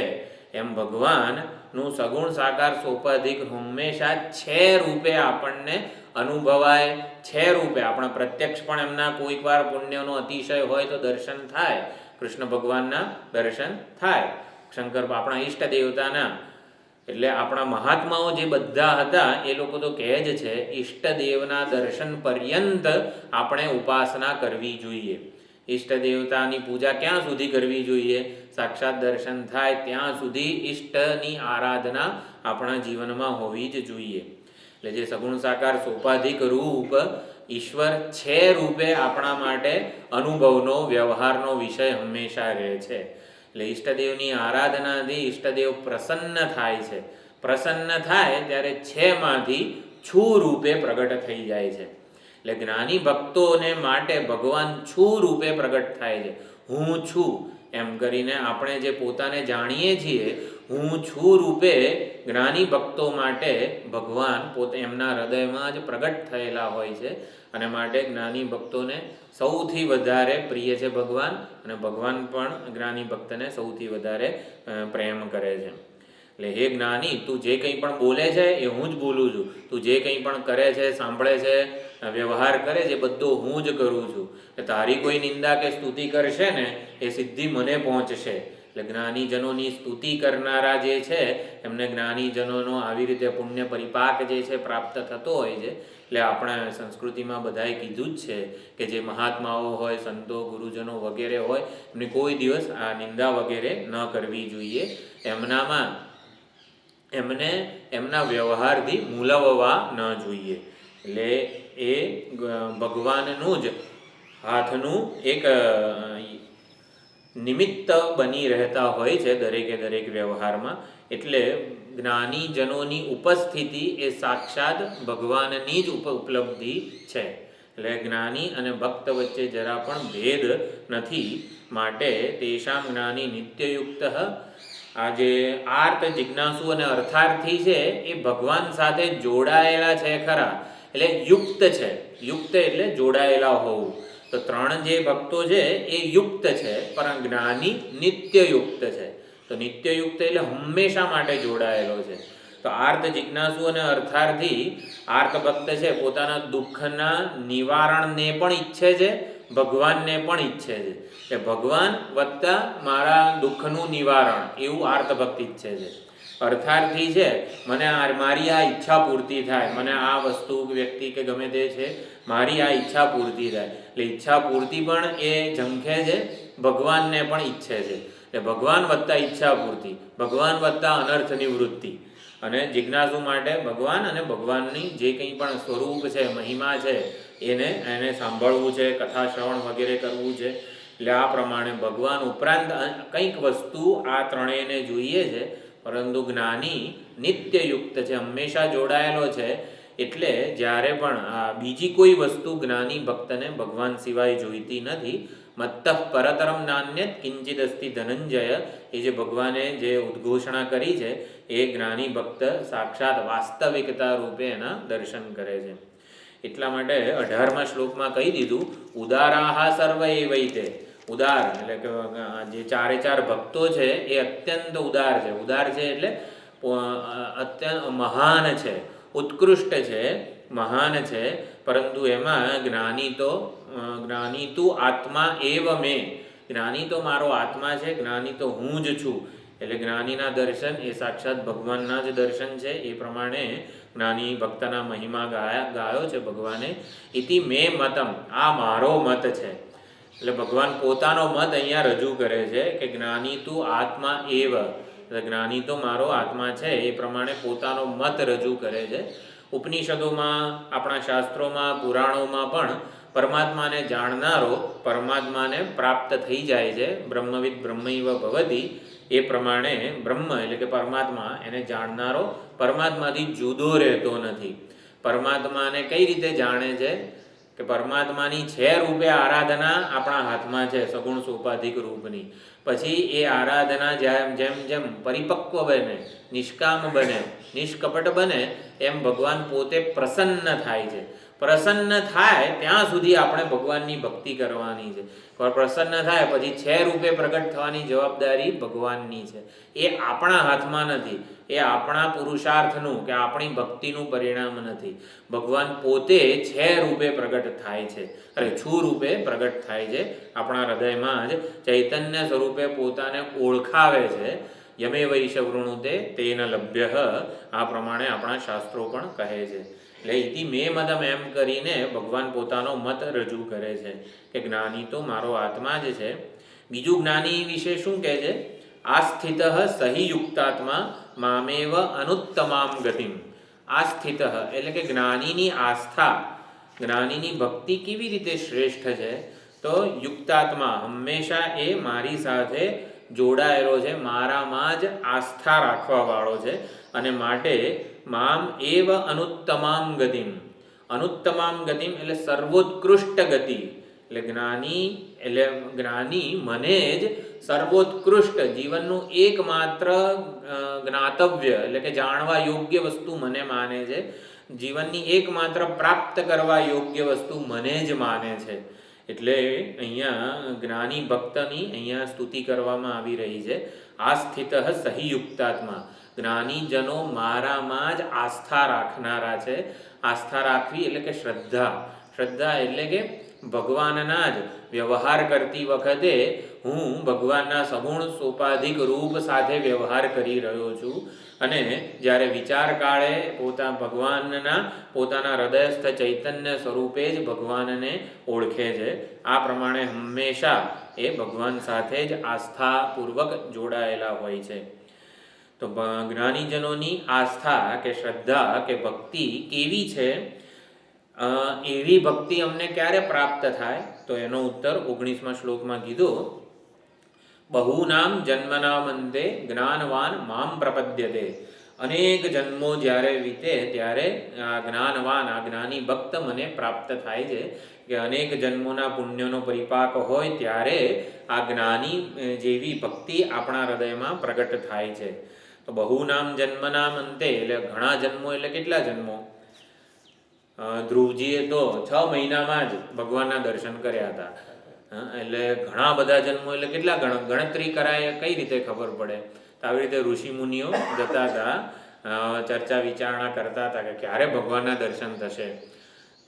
એમ ભગવાનનું સગુણ સાકાર સોપાધિક હંમેશા છે રૂપે આપણને અનુભવાય, છે રૂપે આપણા પ્રત્યક્ષ પણ એમના કોઈક વાર પુણ્યનો અતિશય હોય તો દર્શન થાય, કૃષ્ણ ભગવાનના દર્શન થાય, શંકર આપણા ઈષ્ટ દેવતાના. એટલે આપણા મહાત્માઓ જે બધા હતા એ લોકો તો કહે જ છે ઈષ્ટદેવના દર્શન પર્યંત આપણે ઉપાસના કરવી જોઈએ. ઈષ્ટ દેવતાની પૂજા ક્યાં સુધી કરવી જોઈએ? સાક્ષાત દર્શન થાય ત્યાં સુધી ઈષ્ટની આરાધના આપણા જીવનમાં હોવી જ જોઈએ. એટલે જે સગુણ સાકાર સોપાધિક રૂપ ઈશ્વર છે રૂપે આપણા માટે અનુભવનો, વ્યવહારનો વિષય હંમેશા રહે છે. એટલે ઈષ્ટદેવની આરાધનાથી ઈષ્ટદેવ પ્રસન્ન થાય છે. પ્રસન્ન થાય ત્યારે છેમાંથી છું રૂપે પ્રગટ થઈ જાય છે. એટલે જ્ઞાની ભક્તોને માટે ભગવાન છું રૂપે પ્રગટ થાય છે. હું છું એમ કરીને આપણે જે પોતાને જાણીએ છીએ, હું છું રૂપે જ્ઞાની ભક્તો માટે ભગવાન પોતે એમના હૃદયમાં જ પ્રગટ થયેલા હોય છે. અને માટે જ્ઞાની ભક્તોને સૌથી વધારે પ્રિય છે ભગવાન, અને ભગવાન પણ જ્ઞાની ભક્તને સૌથી વધારે પ્રેમ કરે છે. એટલે હે જ્ઞાની, તું જે કંઈ પણ બોલે છે એ હું જ બોલું છું, તું જે કંઈ પણ કરે છે, સાંભળે છે, વ્યવહાર કરે છે, બધો હું જ કરું છું. તારી કોઈ નિંદા કે સ્તુતિ કરશે ને એ સિદ્ધિ મને પહોંચશે. એટલે જ્ઞાનીજનોની સ્તુતિ કરનારા જે છે એમને જ્ઞાનીજનોનો આવી રીતે પુણ્ય પરિપાક જે છે પ્રાપ્ત થતો હોય છે. એટલે આપણા સંસ્કૃતિમાં બધાએ કીધું જ છે કે જે મહાત્માઓ હોય, સંતો, ગુરુજનો વગેરે હોય, એમની કોઈ દિવસ આ નિંદા વગેરે ન કરવી જોઈએ. એમને એમના વ્યવહારથી મૂલવવા ન જોઈએ. એટલે એ ભગવાનનું જ હાથનું એક નિમિત્ત બની રહેતા હોય છે દરેકે દરેક વ્યવહારમાં. એટલે જ્ઞાનીજનોની ઉપસ્થિતિ એ સાક્ષાત ભગવાનની જ ઉપલબ્ધિ છે. એટલે જ્ઞાની અને ભક્ત વચ્ચે જરા પણ ભેદ નથી. માટે તેષામ જ્ઞાની નિત્યયુક્ત, આ જે આર્ત, જિજ્ઞાસુ અને અર્થાર્થી છે એ ભગવાન સાથે જોડાયેલા છે ખરા, એટલે યુક્ત છે. યુક્ત એટલે જોડાયેલા હોવું. તો 3 જે ભક્તો છે એ યુક્ત છે, પણ જ્ઞાની નિત્યયુક્ત છે. તો નિત્યયુક્ત એટલે હંમેશા માટે જોડાયેલો છે. તો આર્ત જિજ્ઞાસુ અને અર્થાર્થી આર્ત ભક્ત છે પોતાના દુઃખના નિવારણને પણ ઈચ્છે છે, ભગવાનને પણ ઈચ્છે છે. કે ભગવાન વત્તા મારા દુઃખનું નિવારણ એવું આર્ત ભક્ત ઈચ્છે છે. અર્થાર્થી છે મને મારી આ ઈચ્છા પૂર્તિ થાય, મને આ વસ્તુ વ્યક્તિ કે ગમે તે છે મારી આ ઈચ્છા પૂર્તિ થાય. એટલે ઈચ્છા પૂર્તિ પણ એ ઝંખે છે, ભગવાનને પણ ઈચ્છે છે. એટલે ભગવાન વત્તા ઈચ્છા પૂર્તિ, ભગવાન વત્તા અનર્થ નિવૃત્તિ. અને જિજ્ઞાસુ માટે ભગવાન અને ભગવાનની જે કંઈ પણ સ્વરૂપ છે, મહિમા છે, એને સાંભળવું છે, કથા શ્રવણ વગેરે કરવું છે. એટલે આ પ્રમાણે ભગવાન ઉપરાંત કંઈક વસ્તુ આ ત્રણેયને જોઈએ છે, પરંતુ જ્ઞાની નિત્યયુક્ત છે, હંમેશા જોડાયેલો છે. એટલે જ્યારે પણ આ બીજી કોઈ વસ્તુ જ્ઞાની ભક્તને ભગવાન સિવાય જોઈતી નથી. મત્તઃ પરતરમ નાન્યત કિંચિદ અસ્તિ ધનંજય, એ જે ભગવાને જે ઉદ્ઘોષણા કરી છે એ જ્ઞાની ભક્ત સાક્ષાત વાસ્તવિકતા રૂપે એના દર્શન કરે છે. એટલા માટે 18મા શ્લોકમાં કહી દીધું, ઉદારાહા સર્વ એવૈતે. ઉદાર એટલે કે જે 4 ભક્તો છે એ અત્યંત ઉદાર છે. ઉદાર છે એટલે અત્યંત મહાન છે, ઉત્કૃષ્ટ છે, મહાન છે. પરંતુ એમાં જ્ઞાની તું આત્મા એવ મેં, જ્ઞાની તો મારો આત્મા છે, જ્ઞાની તો હું જ છું. એટલે જ્ઞાનીના દર્શન એ સાક્ષાત ભગવાનના જ દર્શન છે. એ પ્રમાણે જ્ઞાની ભક્તના મહિમા ગાયો છે ભગવાને. ઇતિ મે મતમ, આ મારો મત છે. એટલે ભગવાન પોતાનો મત અહીંયા રજૂ કરે છે કે જ્ઞાની તું આત્મા એવ, એટલે જ્ઞાની તો મારો આત્મા છે. એ પ્રમાણે પોતાનો મત રજૂ કરે છે. ઉપનિષદોમાં, આપણા શાસ્ત્રોમાં, પુરાણોમાં પણ પરમાત્માને જાણનારો પરમાત્માને પ્રાપ્ત થઈ જાય છે. બ્રહ્મવિદ બ્રહ્મૈવ ભવતિ, એ પ્રમાણે બ્રહ્મ એટલે કે પરમાત્મા, એને જાણનારો પરમાત્માથી જુદો રહેતો નથી. પરમાત્માને કઈ રીતે જાણે છે કે પરમાત્માની છે રૂપે આરાધના આપણા હાથમાં છે, સગુણ સોપાધિક રૂપની. પછી એ આરાધના જેમ જેમ પરિપક્વ બને, નિષ્કામ બને, નિષ્કપટ બને, એમ ભગવાન પોતે પ્રસન્ન થાય છે. પ્રસન્ન થાય ત્યાં સુધી આપણે ભગવાનની ભક્તિ કરવાની છે. પ્રસન્ન થાય પછી છે રૂપે પ્રગટ થવાની જવાબદારી ભગવાનની છે. એ આપણા હાથમાં નથી, એ આપણા પુરુષાર્થનું કે આપણી ભક્તિનું પરિણામ નથી. ભગવાન પોતે છે રૂપે પ્રગટ થાય છે, છું રૂપે પ્રગટ થાય છે. આપણા હૃદયમાં જ ચૈતન્ય સ્વરૂપે પોતાને ઓળખાવે છે. યમે વૈશ વૃણુતે તેન લભ્ય, આ પ્રમાણે આપણા શાસ્ત્રો પણ કહે છે. એટલે ઇતિ મે મદમ એમ કરીને ભગવાન પોતાનો મત રજૂ કરે છે કે જ્ઞાની તો મારો આત્મા જ છે. બીજું જ્ઞાની વિશે શું કહે છે? આસ્થિત સહિ યુક્તાત્મા મામેવ અનુત્તમામ ગતિમ. આસ્થિત એટલે કે જ્ઞાનીની આસ્થા, જ્ઞાનીની ભક્તિ કેવી રીતે શ્રેષ્ઠ છે? તો યુક્તાત્મા હંમેશા એ મારી સાથે જોડાયેલો છે, મારામાં જ આસ્થા રાખવા વાળો છે. અને માટે મામ એવ અનુત્તમામ ગતિમ. અનુત્તમામ ગતિમ એટલે સર્વોત્કૃષ્ટ ગતિ. એટલે જ્ઞાની મને જ સર્વોત્કૃષ્ટ જીવનનું એકમાત્ર જ્ઞાતવ્ય એટલે કે જાણવા યોગ્ય વસ્તુ મને માને છે. જીવનની એકમાત્ર પ્રાપ્ત કરવા યોગ્ય વસ્તુ મને જ માને છે. એટલે અહીંયા જ્ઞાની ભક્તની અહીંયા સ્તુતિ કરવામાં આવી રહી છે. આસ્થિત સહિ યુક્તાત્મા, જ્ઞાનીજનો મારામાં જ આસ્થા રાખનારા છે. આસ્થા રાખવી એટલે કે શ્રદ્ધા. શ્રદ્ધા એટલે કે ભગવાનના જ વ્યવહાર કરતી વખતે હું ભગવાનના સગુણ સોપાધિક રૂપ સાથે વ્યવહાર કરી રહ્યો છું. અને જ્યારે વિચાર કાળે પોતાના હૃદયસ્થ ચૈતન્ય સ્વરૂપે જ ભગવાનને ઓળખે છે. આ પ્રમાણે હંમેશા એ ભગવાન સાથે જ આસ્થાપૂર્વક જોડાયેલા હોય છે. તો જ્ઞાનીજનોની આસ્થા કે શ્રદ્ધા કે ભક્તિ કેવી છે? એવી ભક્તિ અમને ક્યારે પ્રાપ્ત થાય? તો એનો ઉત્તર 19મા શ્લોકમાં કીધો, બહુનામ જન્મનામ અંતે જ્ઞાનવાન મામ પ્રપદ્યતે. અનેક જન્મો જ્યારે વીતે ત્યારે આ જ્ઞાનવાન, આ જ્ઞાની ભક્ત મને પ્રાપ્ત થાય છે. કે અનેક જન્મોના પુણ્યનો પરિપાક હોય ત્યારે આ જ્ઞાની જેવી ભક્તિ આપણા હૃદયમાં પ્રગટ થાય છે. તો બહુનામ જન્મનામ અંતે એટલે ઘણા જન્મો એટલે કેટલા જન્મો? ધ્રુવજીએ તો 6 મહિનામાં જ ભગવાનના દર્શન કર્યા હતા. એટલે ઘણા બધા જન્મો, એટલે કેટલા ગણતરી કરાય કઈ રીતે ખબર પડે? તો આવી રીતે ઋષિ મુનિઓ જતા હતા, ચર્ચા વિચારણા કરતા હતા કે ક્યારે ભગવાનના દર્શન થશે.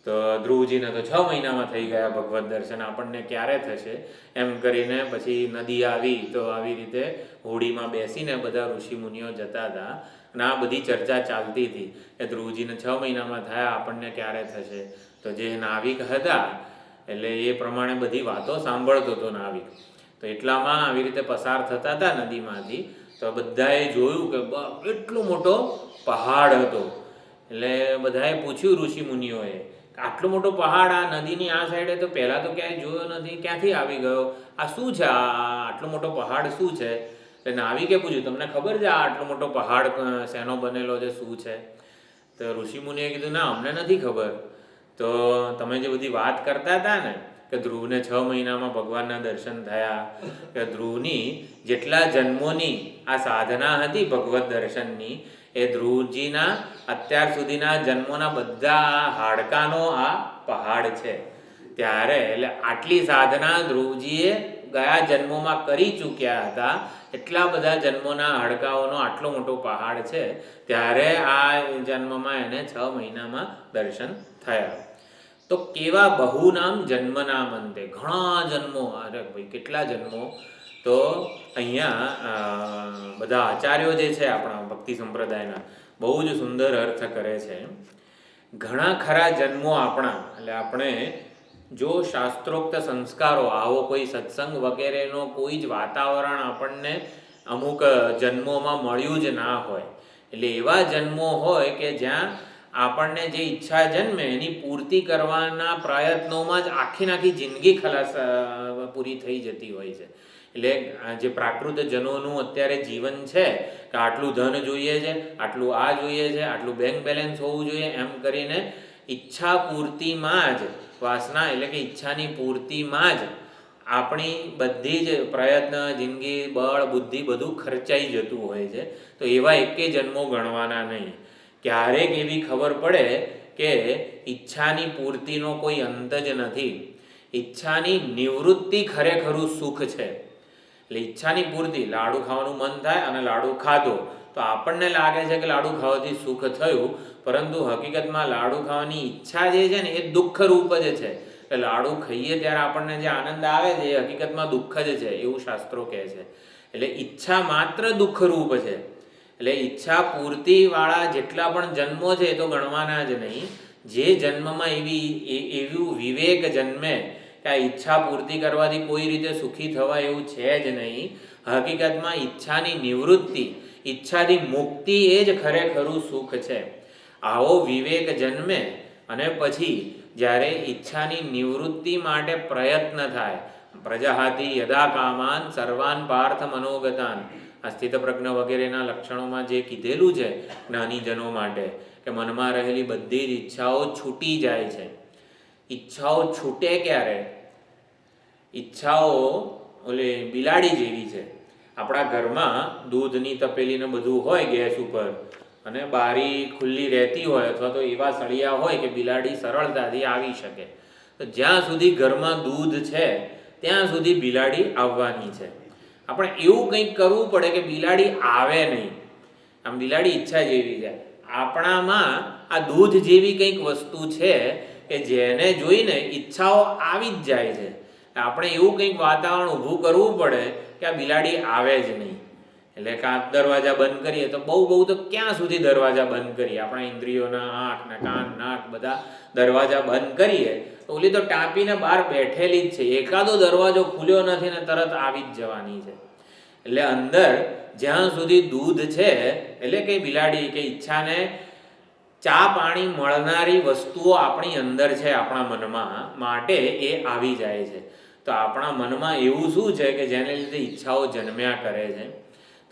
તો ધ્રુવજીને તો 6 મહિનામાં થઈ ગયા ભગવત દર્શન, આપણને ક્યારે થશે એમ કરીને પછી નદી આવી, તો આવી રીતે હોડીમાં બેસીને બધા ઋષિ મુનિઓ જતા હતા અને આ બધી ચર્ચા ચાલતી હતી કે ધ્રુવજીને 6 મહિનામાં થયા, આપણને ક્યારે થશે. તો જે નાવિક હતા એટલે એ પ્રમાણે બધી વાતો સાંભળતો હતો નાવિક. તો એટલામાં આવી રીતે પસાર થતા હતા નદીમાંથી, તો બધાએ જોયું કે એટલો મોટો પહાડ હતો. એટલે બધાએ પૂછ્યું ઋષિ મુનિઓએ, આટલો મોટો પહાડ આ નદીની આ સાઈડે તો પહેલાં તો ક્યાંય જોયો નથી, ક્યાંથી આવી ગયો? આ શું છે? આટલો મોટો પહાડ શું છે? એટલે નાવિકે પૂછ્યું, તમને ખબર છે આ આટલો મોટો પહાડ શેનો બનેલો છે, શું છે? તો ઋષિ મુનિએ કીધું, ના, અમને નથી ખબર. તો તમે જે બધી વાત કરતા હતા ને કે ધ્રુવને 6 મહિનામાં ભગવાનના દર્શન થયા, કે ધ્રુવની જેટલા જન્મોની આ સાધના હતી ભગવત દર્શનની, એ ધ્રુવજીના અત્યાર સુધીના જન્મોના બધા હાડકાનો આ પહાડ છે. ત્યારે એટલે આટલી સાધના ધ્રુવજીએ ગયા જન્મોમાં કરી ચૂક્યા હતા, એટલા બધા જન્મોના હાડકાઓનો આટલો મોટો પહાડ છે. ત્યારે આ જન્મમાં એને 6 મહિનામાં દર્શન થયા. તો કેવા બહુનામ જન્મના અંતે, ઘણા જન્મો, અરે ભાઈ કેટલા જન્મો! તો અહીંયા બધા આચાર્યો જે છે આપણા ભક્તિ સંપ્રદાયના બહુ જ સુંદર અર્થ કરે છે. ઘણા ખરા જન્મો આપણા, એટલે આપણે જો શાસ્ત્રોક્ત સંસ્કારો, આવો કોઈ સત્સંગ વગેરેનો કોઈ જ વાતાવરણ આપણને અમુક જન્મોમાં મળ્યું જ ના હોય, એટલે એવા જન્મો હોય કે જ્યાં આપણને જે ઈચ્છા જન્મે એની પૂર્તિ કરવાના પ્રયત્નોમાં જ આખી જિંદગી ખલાસ પૂરી થઈ જતી હોય છે. એટલે જે પ્રાકૃત જનોનું અત્યારે જીવન છે કે આટલું ધન જોઈએ છે, આટલું આ જોઈએ છે, આટલું બેંક બેલેન્સ હોવું જોઈએ, એમ કરીને ઈચ્છા પૂર્તિમાં જ, વાસના એટલે કે ઈચ્છાની પૂર્તિમાં જ આપણી બધી જ પ્રયત્ન, જિંદગી, બળ, બુદ્ધિ બધું ખર્ચાઈ જતું હોય છે. તો એવા એકે જન્મો ગણવાના નહીં. ક્યારેક એવી ખબર પડે કે ઈચ્છાની પૂર્તિનો કોઈ અંત જ નથી. ઈચ્છાની નિવૃત્તિ ખરેખરું સુખ છે. એટલે ઈચ્છાની પૂર્તિ, લાડુ ખાવાનું મન થાય અને લાડુ ખાધો તો આપણને લાગે છે કે લાડુ ખાવાથી સુખ થયું, પરંતુ હકીકતમાં લાડુ ખાવાની ઈચ્છા જે છે ને એ દુઃખ રૂપ જ છે. એટલે લાડુ ખાઈએ ત્યારે આપણને જે આનંદ આવે છે એ હકીકતમાં દુઃખ જ છે, એવું શાસ્ત્રો કહે છે. એટલે ઈચ્છા માત્ર દુઃખ રૂપ છે. એટલે ઈચ્છા પૂર્તિવાળા જેટલા પણ જન્મો છે એ તો ગણવાના જ નહીં. જે જન્મમાં એવું વિવેક જન્મે કે આ ઈચ્છા પૂર્તિ કરવાથી કોઈ રીતે સુખી થવા એવું છે જ નહીં, હકીકતમાં ઈચ્છાની નિવૃત્તિ, ઈચ્છાથી મુક્તિ એ જ ખરેખરું સુખ છે. આવો વિવેક જન્મે અને પછી જ્યારે ઈચ્છાની નિવૃત્તિ માટે પ્રયત્ન થાય, પ્રજાહાતિ યદા કામાન સર્વાન પાર્થ મનોગતાન, આ સ્થિતપ્રજ્ઞ વગેરેના લક્ષણોમાં જે કીધેલું છે જ્ઞાનીજનો માટે કે મનમાં રહેલી બધી જ ઈચ્છાઓ છૂટી જાય છે. ઈચ્છાઓ છૂટે ક્યારે? ઈચ્છાઓ ઓલી બિલાડી જેવી છે. આપણા ઘરમાં દૂધની તપેલીને બધું હોય ગેસ ઉપર, અને બારી ખુલ્લી રહેતી હોય અથવા તો એવા સળિયા હોય કે બિલાડી સરળતાથી આવી શકે. તો જ્યાં સુધી ઘરમાં દૂધ છે ત્યાં સુધી બિલાડી આવવાની છે. આપણે એવું કંઈક કરવું પડે કે બિલાડી આવે નહીં. આમ બિલાડી ઈચ્છા જેવી છે. આપણામાં આ દૂધ જેવી કંઈક વસ્તુ છે કે જેને જોઈને ઈચ્છાઓ આવી જ જાય છે. આપણે એવું કંઈક વાતાવરણ ઊભું કરવું પડે કે આ બિલાડી આવે જ નહીં. એટલે કાં દરવાજા બંધ કરીએ તો બહુ તો ક્યાં સુધી દરવાજા બંધ કરીએ? આપણા ઇન્દ્રિયોના આંખ ને કાન નાક બધા દરવાજા બંધ કરીએ તો ઓલી તો ટાંપીને બહાર બેઠેલી જ છે. એકાદો દરવાજો ખુલ્યો નથી ને તરત આવી જ જવાની છે. એટલે અંદર જ્યાં સુધી દૂધ છે, એટલે કે બિલાડી કે ઈચ્છાને ચા પાણી મળનારી વસ્તુઓ આપણી અંદર છે, આપણા મનમાં, માટે એ આવી જાય છે. તો આપણા મનમાં એવું શું છે કે જેને લીધે ઈચ્છાઓ જન્મ્યા કરે છે?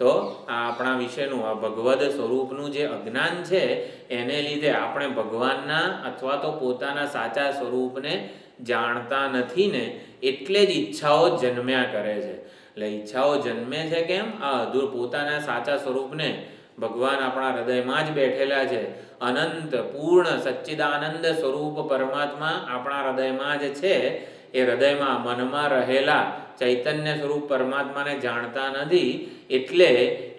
તો આ આપણા વિશેનું આ ભગવદ સ્વરૂપનું જે અજ્ઞાન છે એને લીધે આપણે ભગવાનના અથવા તો પોતાના સાચા સ્વરૂપને જાણતા નથી ને, એટલે જ ઈચ્છાઓ જન્મ્યા કરે છે. એટલે ઈચ્છાઓ જન્મે છે કેમ? આ પોતાના સાચા સ્વરૂપને, ભગવાન આપણા હૃદયમાં જ બેઠેલા છે, અનંત પૂર્ણ સચ્ચિદાનંદ સ્વરૂપ પરમાત્મા આપણા હૃદયમાં જ છે. એ હૃદયમાં મનમાં રહેલા ચૈતન્ય સ્વરૂપ પરમાત્માને જાણતા નથી, એટલે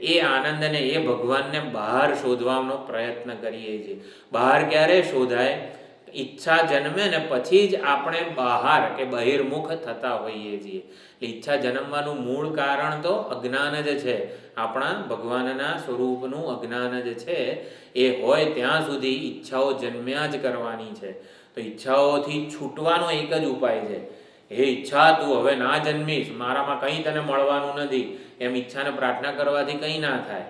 એ આનંદને એ ભગવાનને બહાર શોધવાનો પ્રયત્ન કરીએ છીએ. બહાર ક્યારે શોધાય? ઈચ્છા જન્મે ને પછી જ આપણે બહાર કે બહિર્મુખ થતા હોઈએ છીએ. ઈચ્છા જન્મવાનું મૂળ કારણ તો અજ્ઞાન જ છે. આપણા ભગવાનના સ્વરૂપનું અજ્ઞાન જ છે. એ હોય ત્યાં સુધી ઈચ્છાઓ જન્મ્યા જ કરવાની છે. તો ઈચ્છાઓથી છૂટવાનો એક જ ઉપાય છે. હે ઈચ્છા, તું હવે ના જન્મીશ, મારામાં કંઈ તને મળવાનું નથી, એમ ઈચ્છાને પ્રાર્થના કરવાથી કંઈ ના થાય.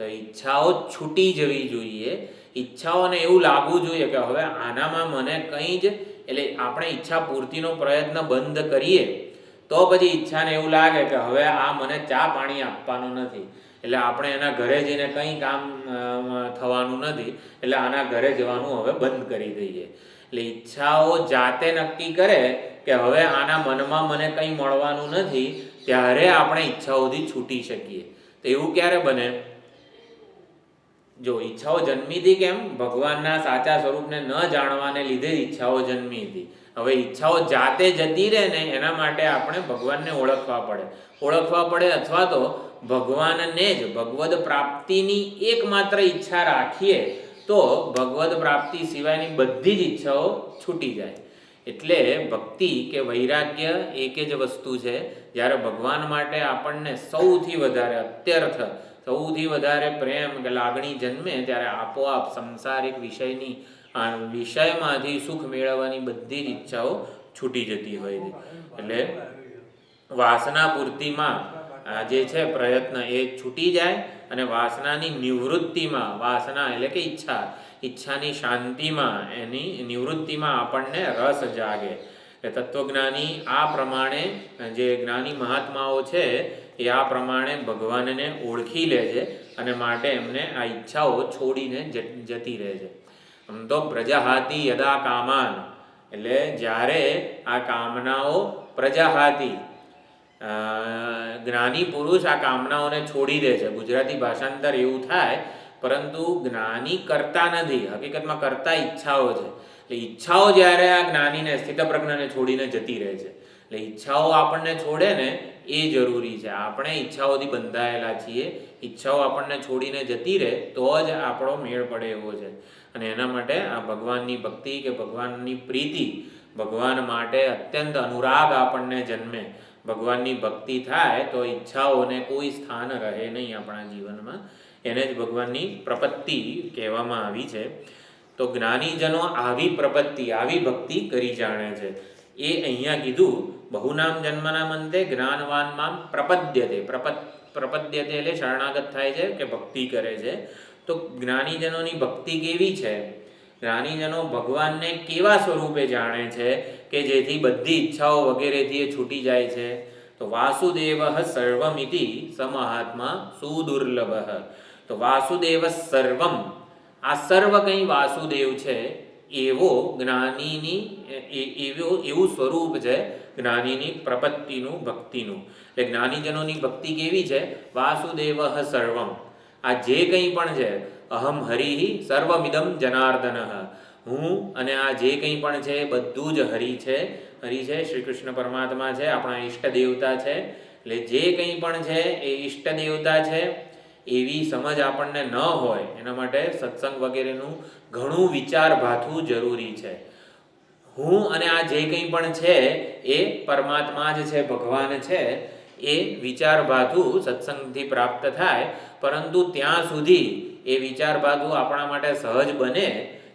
તો ઈચ્છાઓ છૂટી જવી જોઈએ. ઈચ્છાઓને એવું લાગવું જોઈએ કે હવે આનામાં મને કંઈ જ, એટલે આપણે ઈચ્છા પૂર્તિનો પ્રયત્ન બંધ કરીએ તો પછી ઈચ્છાને એવું લાગે કે હવે આ મને ચા પાણી આપવાનું નથી, એટલે આપણે એના ઘરે જઈને કંઈ કામ થવાનું નથી, એટલે આના ઘરે જવાનું હવે બંધ કરી દઈએ. એટલે ઈચ્છાઓ જાતે નક્કી કરે કે હવે આના મનમાં મને કંઈ મળવાનું નથી, ત્યારે આપણે ઈચ્છાઓથી છૂટી શકીએ. તો એવું ક્યારે બને? જો ઈચ્છાઓ જન્મી હતી કેમ? ભગવાનના સાચા સ્વરૂપને ન જાણવાને લીધે ઈચ્છાઓ જન્મી હતી. હવે ઈચ્છાઓ જાતે જતી રહે ને એના માટે આપણે ભગવાનને ઓળખવા પડે અથવા તો ભગવાનને જ ભગવદ પ્રાપ્તિની એકમાત્ર ઈચ્છા રાખીએ તો ભગવદ પ્રાપ્તિ સિવાયની બધી જ ઈચ્છાઓ છૂટી જાય. એટલે ભક્તિ કે વૈરાગ્ય એક જ વસ્તુ છે. જ્યારે ભગવાન માટે આપણને સૌથી વધારે અત્યર્થ, સૌથી વધારે પ્રેમ કે લાગણી જન્મે ત્યારે આપોઆપ સંસારિક વિષયમાંથી સુખ મેળવવાની બધી જ ઈચ્છાઓ છૂટી જતી હોય છે. એટલે વાસના પૂર્તિમાં જે છે પ્રયત્ન એ છૂટી જાય અને વાસનાની નિવૃત્તિમાં, વાસના એટલે કે ઈચ્છાની શાંતિમાં, એની નિવૃત્તિમાં આપણને રસ જાગે. એટલે તત્વજ્ઞાની આ પ્રમાણે, જે જ્ઞાની મહાત્માઓ છે એ આ પ્રમાણે ભગવાનને ઓળખી લે છે અને માટે એમને આ ઈચ્છાઓ છોડીને જતી રહે છે. આમ તો પ્રજાહાતી યદા કામાન, એટલે જ્યારે આ કામનાઓ પ્રજાહાતી, જ્ઞાની પુરુષ આ કામનાઓને છોડી દે છે. ગુજરાતી ભાષાંતર એવું થાય, પરંતુ જ્ઞાની કરતા નથી, હકીકતમાં કરતા ઈચ્છાઓ છે. એટલે ઈચ્છાઓ જ્યારે આ જ્ઞાનીને સ્થિતપ્રજ્ઞને છોડીને જતી રહે છે. એટલે ઈચ્છાઓ આપણને છોડે ને એ જરૂરી છે. આપણે ઈચ્છાઓથી બંધાયેલા છીએ. ઈચ્છાઓ આપણને છોડીને જતી રહે તો જ આપણો મેળ પડે એવો છે. અને એના માટે આ ભગવાનની ભક્તિ કે ભગવાનની પ્રીતિ, ભગવાન માટે અત્યંત અનુરાગ આપણને જન્મે, ભગવાનની ભક્તિ થાય તો ઈચ્છાઓને કોઈ સ્થાન રહે નહીં આપણા જીવનમાં. એને જ ભગવાનની પ્રપત્તિ કહેવામાં આવી છે. તો જ્ઞાનીજનો આવી પ્રપત્તિ, આવી ભક્તિ કરી જાણે છે. એ અહીંયા કીધું, બહુનામ જન્મના મંતે જ્ઞાનવાન મામ પ્રપદ્યતે. પ્રપદ્યતે એટલે શરણાગત થાય છે કે ભક્તિ કરે છે. તો જ્ઞાનીજનોની ભક્તિ કેવી છે? જ્ઞાનીજનો ભગવાનને કેવા સ્વરૂપે જાણે છે કે જેથી બધી ઈચ્છાઓ વગેરેથી એ છૂટી જાય છે? તો વાસુદેવ સર્વમિતિ સમહાત્મા સુદુર્લભ. તો વાસુદેવ સર્વમ, આ સર્વ કંઈ વાસુદેવ છે એવો જ્ઞાનીની એવું સ્વરૂપ છે જ્ઞાનીની પ્રપત્તિનું, ભક્તિનું. એટલે જ્ઞાનીજનોની ભક્તિ કેવી છે? વાસુદેવ સર્વમ, આ જે કંઈ પણ છે, અહમ હરિ સર્વમિદમ જનાર્દન, હું અને આ જે કંઈ પણ છે બધું જ હરિ છે. હરિ છે શ્રી કૃષ્ણ પરમાત્મા છે, આપણા ઈષ્ટ દેવતા છે. એટલે જે કંઈ પણ છે એ ઈષ્ટ દેવતા છે એવી સમજ આપણને ન હોય એના માટે સત્સંગ વગેરેનું ઘણું વિચાર ભાથવું જરૂરી છે. હું અને આ જે કંઈ પણ છે એ પરમાત્મા જ છે, ભગવાન છે, એ વિચાર ભાથું સત્સંગથી પ્રાપ્ત થાય. પરંતુ ત્યાં સુધી એ વિચાર ભાથું આપણા માટે સહજ બને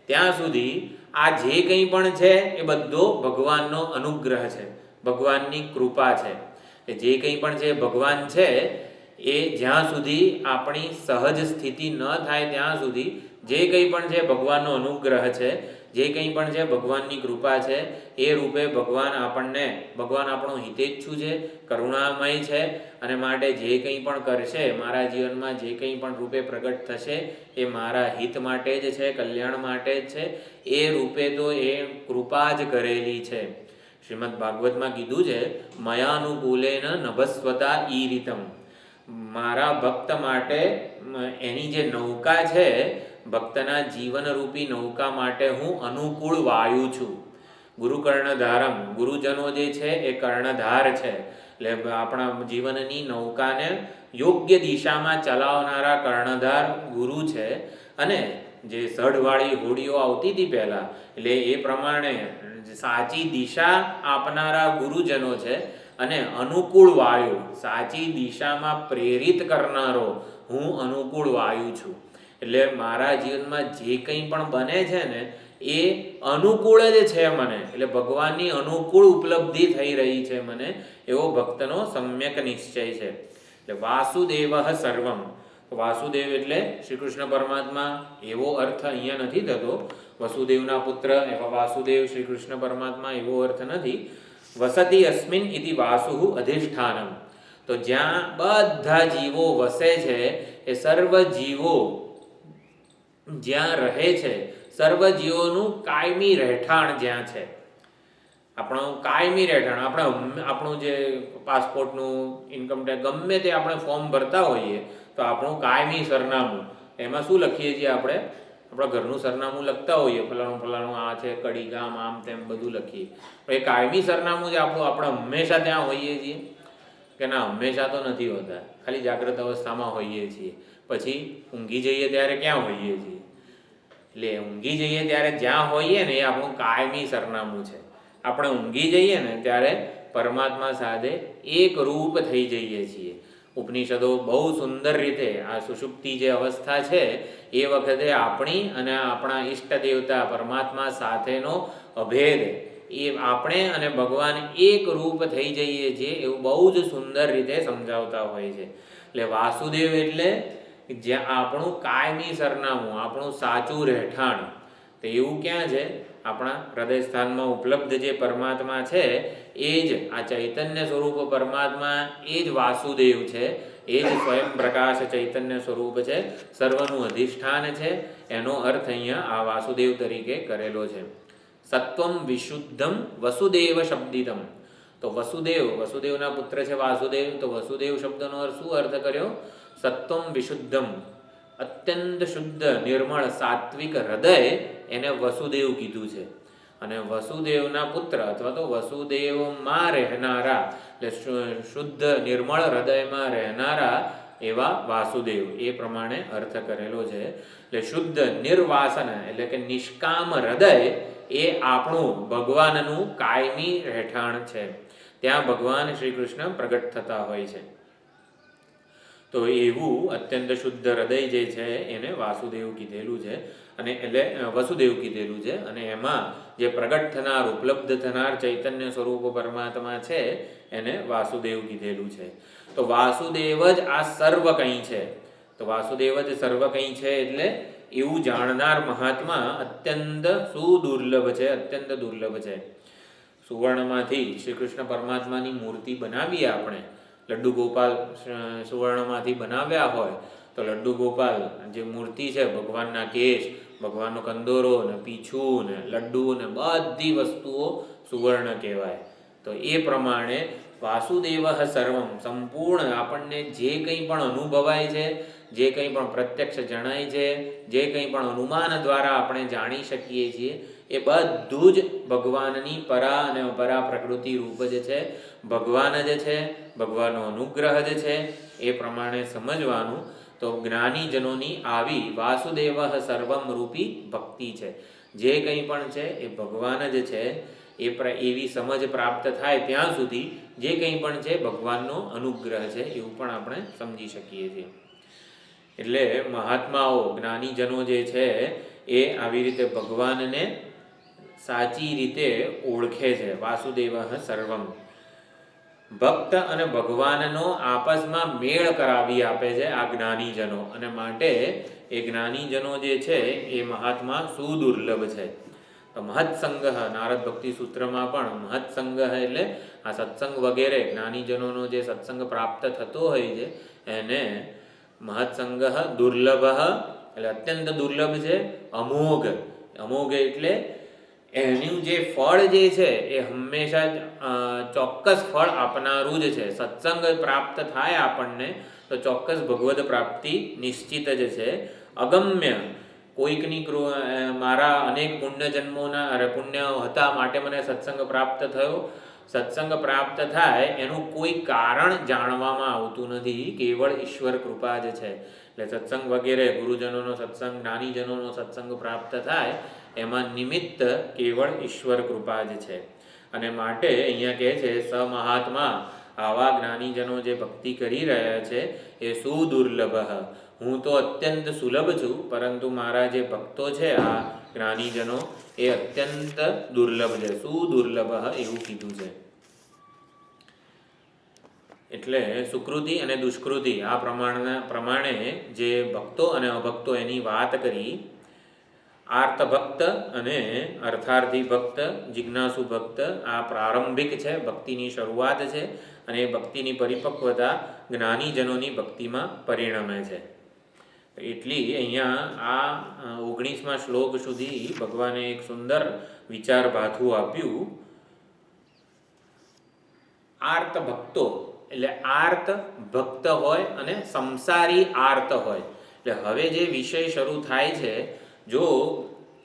ત્યાં સુધી આ જે કંઈ પણ છે એ બધો ભગવાનનો અનુગ્રહ છે, ભગવાનની કૃપા છે. જે કંઈ પણ છે ભગવાન છે. એ જ્યાં સુધી આપણી સહજ સ્થિતિ ન થાય ત્યાં સુધી જે કંઈ પણ છે ભગવાનનો અનુગ્રહ છે, જે કંઈ પણ છે ભગવાનની કૃપા છે. એ રૂપે ભગવાન આપણો હિતેચ્છુ છે, કરુણામય છે. અને માટે જે કંઈ પણ કરશે મારા જીવનમાં, જે કંઈ પણ રૂપે પ્રગટ થશે એ મારા હિત માટે જ છે, કલ્યાણ માટે જ છે. એ રૂપે તો એ કૃપા જ કરેલી છે. શ્રીમદ ભાગવતમાં કીધું છે, મયાનુકૂલેન નભસ્વતા ઈરિતમ. મારા ભક્ત માટે એની જે નૌકા છે, ભક્તના જીવનરૂપી નૌકા માટે હું અનુકૂળ વાયુ છું. ગુરુ કર્ણધારમ, ગુરુજનો જે છે એ કર્ણધાર છે, એટલે આપણા જીવનની નૌકાને યોગ્ય દિશામાં ચલાવનારા કર્ણધાર ગુરુ છે. અને જે સઢવાળી હોડીઓ આવતી હતી પહેલાં, એટલે એ પ્રમાણે સાચી દિશા આપનારા ગુરુજનો છે. અને અનુકૂળ વાયુ, સાચી દિશામાં પ્રેરિત કરનારો હું અનુકૂળ વાયુ છું. એટલે મારા જીવનમાં જે કંઈ પણ બને છે ને એ અનુકૂળ જ છે મને, એટલે ભગવાનની અનુકૂળ ઉપલબ્ધિ થઈ રહી છે મને, એવો ભક્તનો સમ્યક નિશ્ચય છે. એટલે વાસુદેવ સર્વમ, વાસુદેવ એટલે શ્રી કૃષ્ણ પરમાત્મા એવો અર્થ અહીંયા નથી થતો. વસુદેવના પુત્ર એવા વાસુદેવ શ્રી કૃષ્ણ પરમાત્મા એવો અર્થ નથી. વસતિ અસ્મિન ઇતિ વાસુ અધિષ્ઠાનમ, તો જ્યાં બધા જીવો વસે છે એ સર્વ જીવો જ્યાં રહે છે, સર્વ જીવોનું કાયમી રહેઠાણ જ્યાં છે, આપણું કાયમી રહેઠાણ, આપણું જે પાસપોર્ટનું, ઇન્કમટેક્સ ગમે તે આપણે ફોર્મ ભરતા હોઈએ તો આપણું કાયમી સરનામું, એમાં શું લખીએ છીએ આપણે? આપણા ઘરનું સરનામું લખતા હોઈએ, ફલાણું ફલાણું આ છે, કડી ગામ, આમ તેમ બધું લખીએ. એ કાયમી સરનામું જે આપણું, આપણે હંમેશા ત્યાં હોઈએ છીએ કે ના? હંમેશા તો નથી હોતા, ખાલી જાગ્રત અવસ્થામાં હોઈએ છીએ. પછી ઊંઘી જઈએ ત્યારે ક્યાં હોઈએ છીએ? એટલે ઊંઘી જઈએ ત્યારે જ્યાં હોઈએ ને એ આપણું કાયમી સરનામું છે. આપણે ઊંઘી જઈએ ને ત્યારે પરમાત્મા સાથે એક રૂપ થઈ જઈએ છીએ. ઉપનિષદો બહુ સુંદર રીતે આ સુષુપ્તિ જે અવસ્થા છે એ વખતે આપણી અને આપણા ઈષ્ટ દેવતા પરમાત્મા સાથેનો અભેદ, એ આપણે અને ભગવાન એક રૂપ થઈ જઈએ છીએ એવું બહુ જ સુંદર રીતે સમજાવતા હોય છે. એટલે વાસુદેવ એટલે જ્યાં આપણું કાયમી સરનામું, આપણું સાચું રહેઠાણ, તો એવું ક્યાં છે? આપણા હૃદય સ્થાનમાં ઉપલબ્ધ જે પરમાત્મા છે એ જ આ ચૈતન્ય સ્વરૂપ પરમાત્મા, એ જ વાસુદેવ છે, એ જ સ્વયં પ્રકાશ ચૈતન્ય સ્વરૂપ છે, સર્વનું અધિષ્ઠાન છે. એનો અર્થ અહીંયા આ વાસુદેવ તરીકે કરેલો છે. સત્વમ વિશુદ્ધમ વસુદેવ શબ્દિતમ, તો વસુદેવના પુત્ર છે વાસુદેવ, તો વસુદેવ શબ્દનો શું અર્થ કર્યો? સત્વમ વિશુદ્ધમ, અત્યંત શુદ્ધ નિર્મળ સાત્વિક હૃદય, એને વસુદેવ કીધું છે. અને વસુદેવના પુત્ર અથવા તો વસુદેવમાં રહેનારા, એટલે શુદ્ધ નિર્મળ હૃદયમાં રહેનારા એવા વાસુદેવ, એ પ્રમાણે અર્થ કરેલો છે. એટલે શુદ્ધ નિર્વાસન એટલે કે નિષ્કામ હૃદય એ આપણું ભગવાનનું કાયમી રહેઠાણ છે. ત્યાં ભગવાન શ્રી કૃષ્ણ પ્રગટ થતા હોય છે. તો એવું અત્યંત શુદ્ધ હૃદય જે છે એને વાસુદેવ કીધેલું છે, અને એટલે વસુદેવ કીધેલું છે. અને એમાં જે પ્રગટ થનાર, ઉપલબ્ધ થનાર ચૈતન્ય સ્વરૂપ પરમાત્મા છે એને વાસુદેવ કીધેલું છે. તો વાસુદેવ જ આ સર્વ કંઈ છે. તો વાસુદેવ જ સર્વ કંઈ છે એટલે એવું જાણનાર મહાત્મા અત્યંત સુદુર્લભ છે, અત્યંત દુર્લભ છે. સુવર્ણમાંથી શ્રી કૃષ્ણ પરમાત્માની મૂર્તિ બનાવીએ આપણે, લડ્ડુ ગોપાલ સુવર્ણમાંથી બનાવ્યા હોય તો લડ્ડુ ગોપાલ જે મૂર્તિ છે, ભગવાનના કેશ, ભગવાનનો કંદોરો ને પીછું ને લડ્ડુ ને બધી વસ્તુઓ સુવર્ણ કહેવાય. તો એ પ્રમાણે વાસુદેવ સર્વમ, સંપૂર્ણ આપણને જે કંઈ પણ અનુભવાય છે, જે કંઈ પણ પ્રત્યક્ષ જણાય છે, જે કંઈ પણ અનુમાન દ્વારા આપણે જાણી શકીએ છીએ, એ બધું જ ભગવાનની પરા અને અપરા પ્રકૃતિ રૂપ જ છે, ભગવાન જ છે, ભગવાનનો અનુગ્રહ જ છે. એ પ્રમાણે સમજવાનું. તો જ્ઞાનીજનોની આવી વાસુદેવ સર્વમ રૂપી ભક્તિ છે. જે કંઈ પણ છે એ ભગવાન જ છે, એવી સમજ પ્રાપ્ત થાય ત્યાં સુધી જે કંઈ પણ છે ભગવાનનો અનુગ્રહ છે એવું પણ આપણે સમજી શકીએ છીએ. એટલે મહાત્માઓ, જ્ઞાનીજનો જે છે એ આવી રીતે ભગવાનને સાચી રીતે ઓળખે છે. વાસુદેવ સર્વમ, ભક્ત અને ભગવાનનો આપસમાં મેળ કરાવી આપે છે આ જ્ઞાનીજનો, અને માટે એ જ્ઞાનીજનો જે છે એ મહાત્મા સુદુર્લભ છે. તો મહત્સંગ, નારદ ભક્તિ સૂત્રમાં પણ મહત્સંગ એટલે આ સત્સંગ વગેરે જ્ઞાનીજનોનો જે સત્સંગ પ્રાપ્ત થતો હોય છે એને મહત્સંગ દુર્લભ એટલે અત્યંત દુર્લભ છે. અમોઘ એટલે એનું જે ફળ જે છે એ હંમેશા જ ચોક્કસ ફળ આપનારું જ છે. સત્સંગ પ્રાપ્ત થાય આપણને તો ચોક્કસ ભગવદ પ્રાપ્તિ નિશ્ચિત જ છે. અગમ્ય કોઈકની મારા અનેક પુણ્ય જન્મોના પુણ્ય હતા માટે મને સત્સંગ પ્રાપ્ત થયો. સત્સંગ પ્રાપ્ત થાય એનું કોઈ કારણ જાણવામાં આવતું નથી, કેવળ ઈશ્વર કૃપા જ છે. એટલે સત્સંગ વગેરે ગુરુજનોનો સત્સંગ, જ્ઞાનીજનોનો સત્સંગ પ્રાપ્ત થાય એમાં નિમિત્ત કેવળ ઈશ્વર કૃપા જ છે. અને માટે અહીંયા કહે છે સ મહાત્મા, આવા જ્ઞાનીજનો જે ભક્તિ કરી રહ્યા છે એ સુદુર્લભ, હું તો અત્યંત સુલભ છું, પરંતુ મારા જે ભક્તો છે આ જ્ઞાનીજનો એ અત્યંત દુર્લભ છે. સુદુર્લભ એવું કીધું છે. એટલે સુકૃતિ અને દુષ્કૃતિ આ પ્રમાણે જે ભક્તો અને અભક્તો એની વાત કરી. આર્ત ભક્ત અને અર્થાર્થી ભક્ત, જિજ્ઞાસુ ભક્ત આ પ્રારંભિક છે, ભક્તિની શરૂઆત છે. અને એ ભક્તિની પરિપક્વતા જ્ઞાનીજનોની ભક્તિમાં પરિણમે છે. એટલી અહીંયા આ 19મા શ્લોક સુધી ભગવાને એક સુંદર વિચાર ભાથું આપ્યું. આર્ત ભક્તો એટલે આર્ત ભક્ત હોય અને સંસારી આર્ત હોય. એટલે હવે જે વિષય શરૂ થાય છે, જો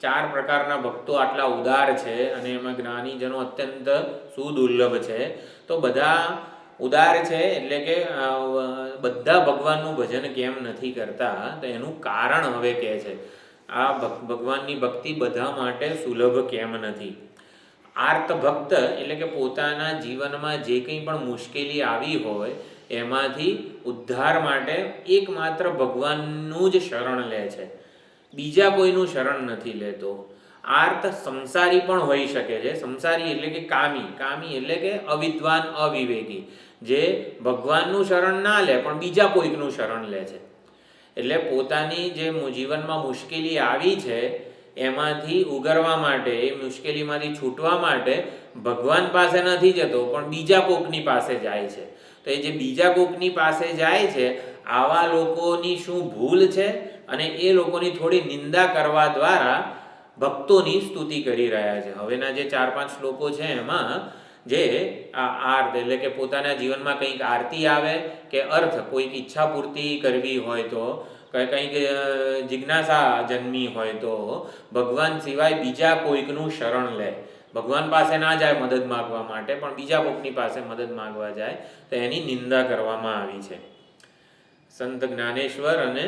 4 પ્રકારના ભક્તો આટલા ઉદાર છે અને એમાં જ્ઞાનીજનો અત્યંત સુદુર્લભ છે, તો બધા ઉદાર છે એટલે કે બધા ભગવાનનું ભજન કેમ નથી કરતા, તો એનું કારણ હવે કહે છે. આ ભગવાનની ભક્તિ બધા માટે સુલભ કેમ નથી. આર્ત ભક્ત એટલે કે પોતાના જીવનમાં જે કંઈ પણ મુશ્કેલી આવી હોય એમાંથી ઉદ્ધાર માટે એકમાત્ર ભગવાનનું જ શરણ લે છે, બીજા કોઈનું શરણ નથી લેતો. આર્ત સંસારી પણ હોઈ શકે છે. સંસારી એટલે કે કામી એટલે કે અવિદ્વાન, અવિવેકી, જે ભગવાનનું શરણ ના લે પણ બીજા કોઈકનું શરણ લે છે. એટલે પોતાની જે જીવનમાં મુશ્કેલી આવી છે એમાંથી ઉગરવા માટે, એ મુશ્કેલીમાંથી છૂટવા માટે ભગવાન પાસે નથી જતો પણ બીજા કોકની પાસે જાય છે. તો એ જે બીજા કોકની પાસે જાય છે, આવા લોકોની શું ભૂલ છે, અને એ લોકોની થોડી નિંદા કરવા દ્વારા ભક્તોની સ્તુતિ કરી રહ્યા છે. હવેના જે 4-5 શ્લોકો છે એમાં જે આ આર્ત એટલે કે પોતાના જીવનમાં કંઈક આરતી આવે કે અર્થ, કોઈક ઈચ્છા પૂર્તિ કરવી હોય તો, કંઈક જિજ્ઞાસા જન્મી હોય તો ભગવાન સિવાય બીજા કોઈકનું શરણ લે. ભગવાન પાસે ના જાય મદદ માગવા માટે, પણ બીજા કોઈકની પાસે મદદ માગવા જાય, તો એની નિંદા કરવામાં આવી છે. સંત જ્ઞાનેશ્વર અને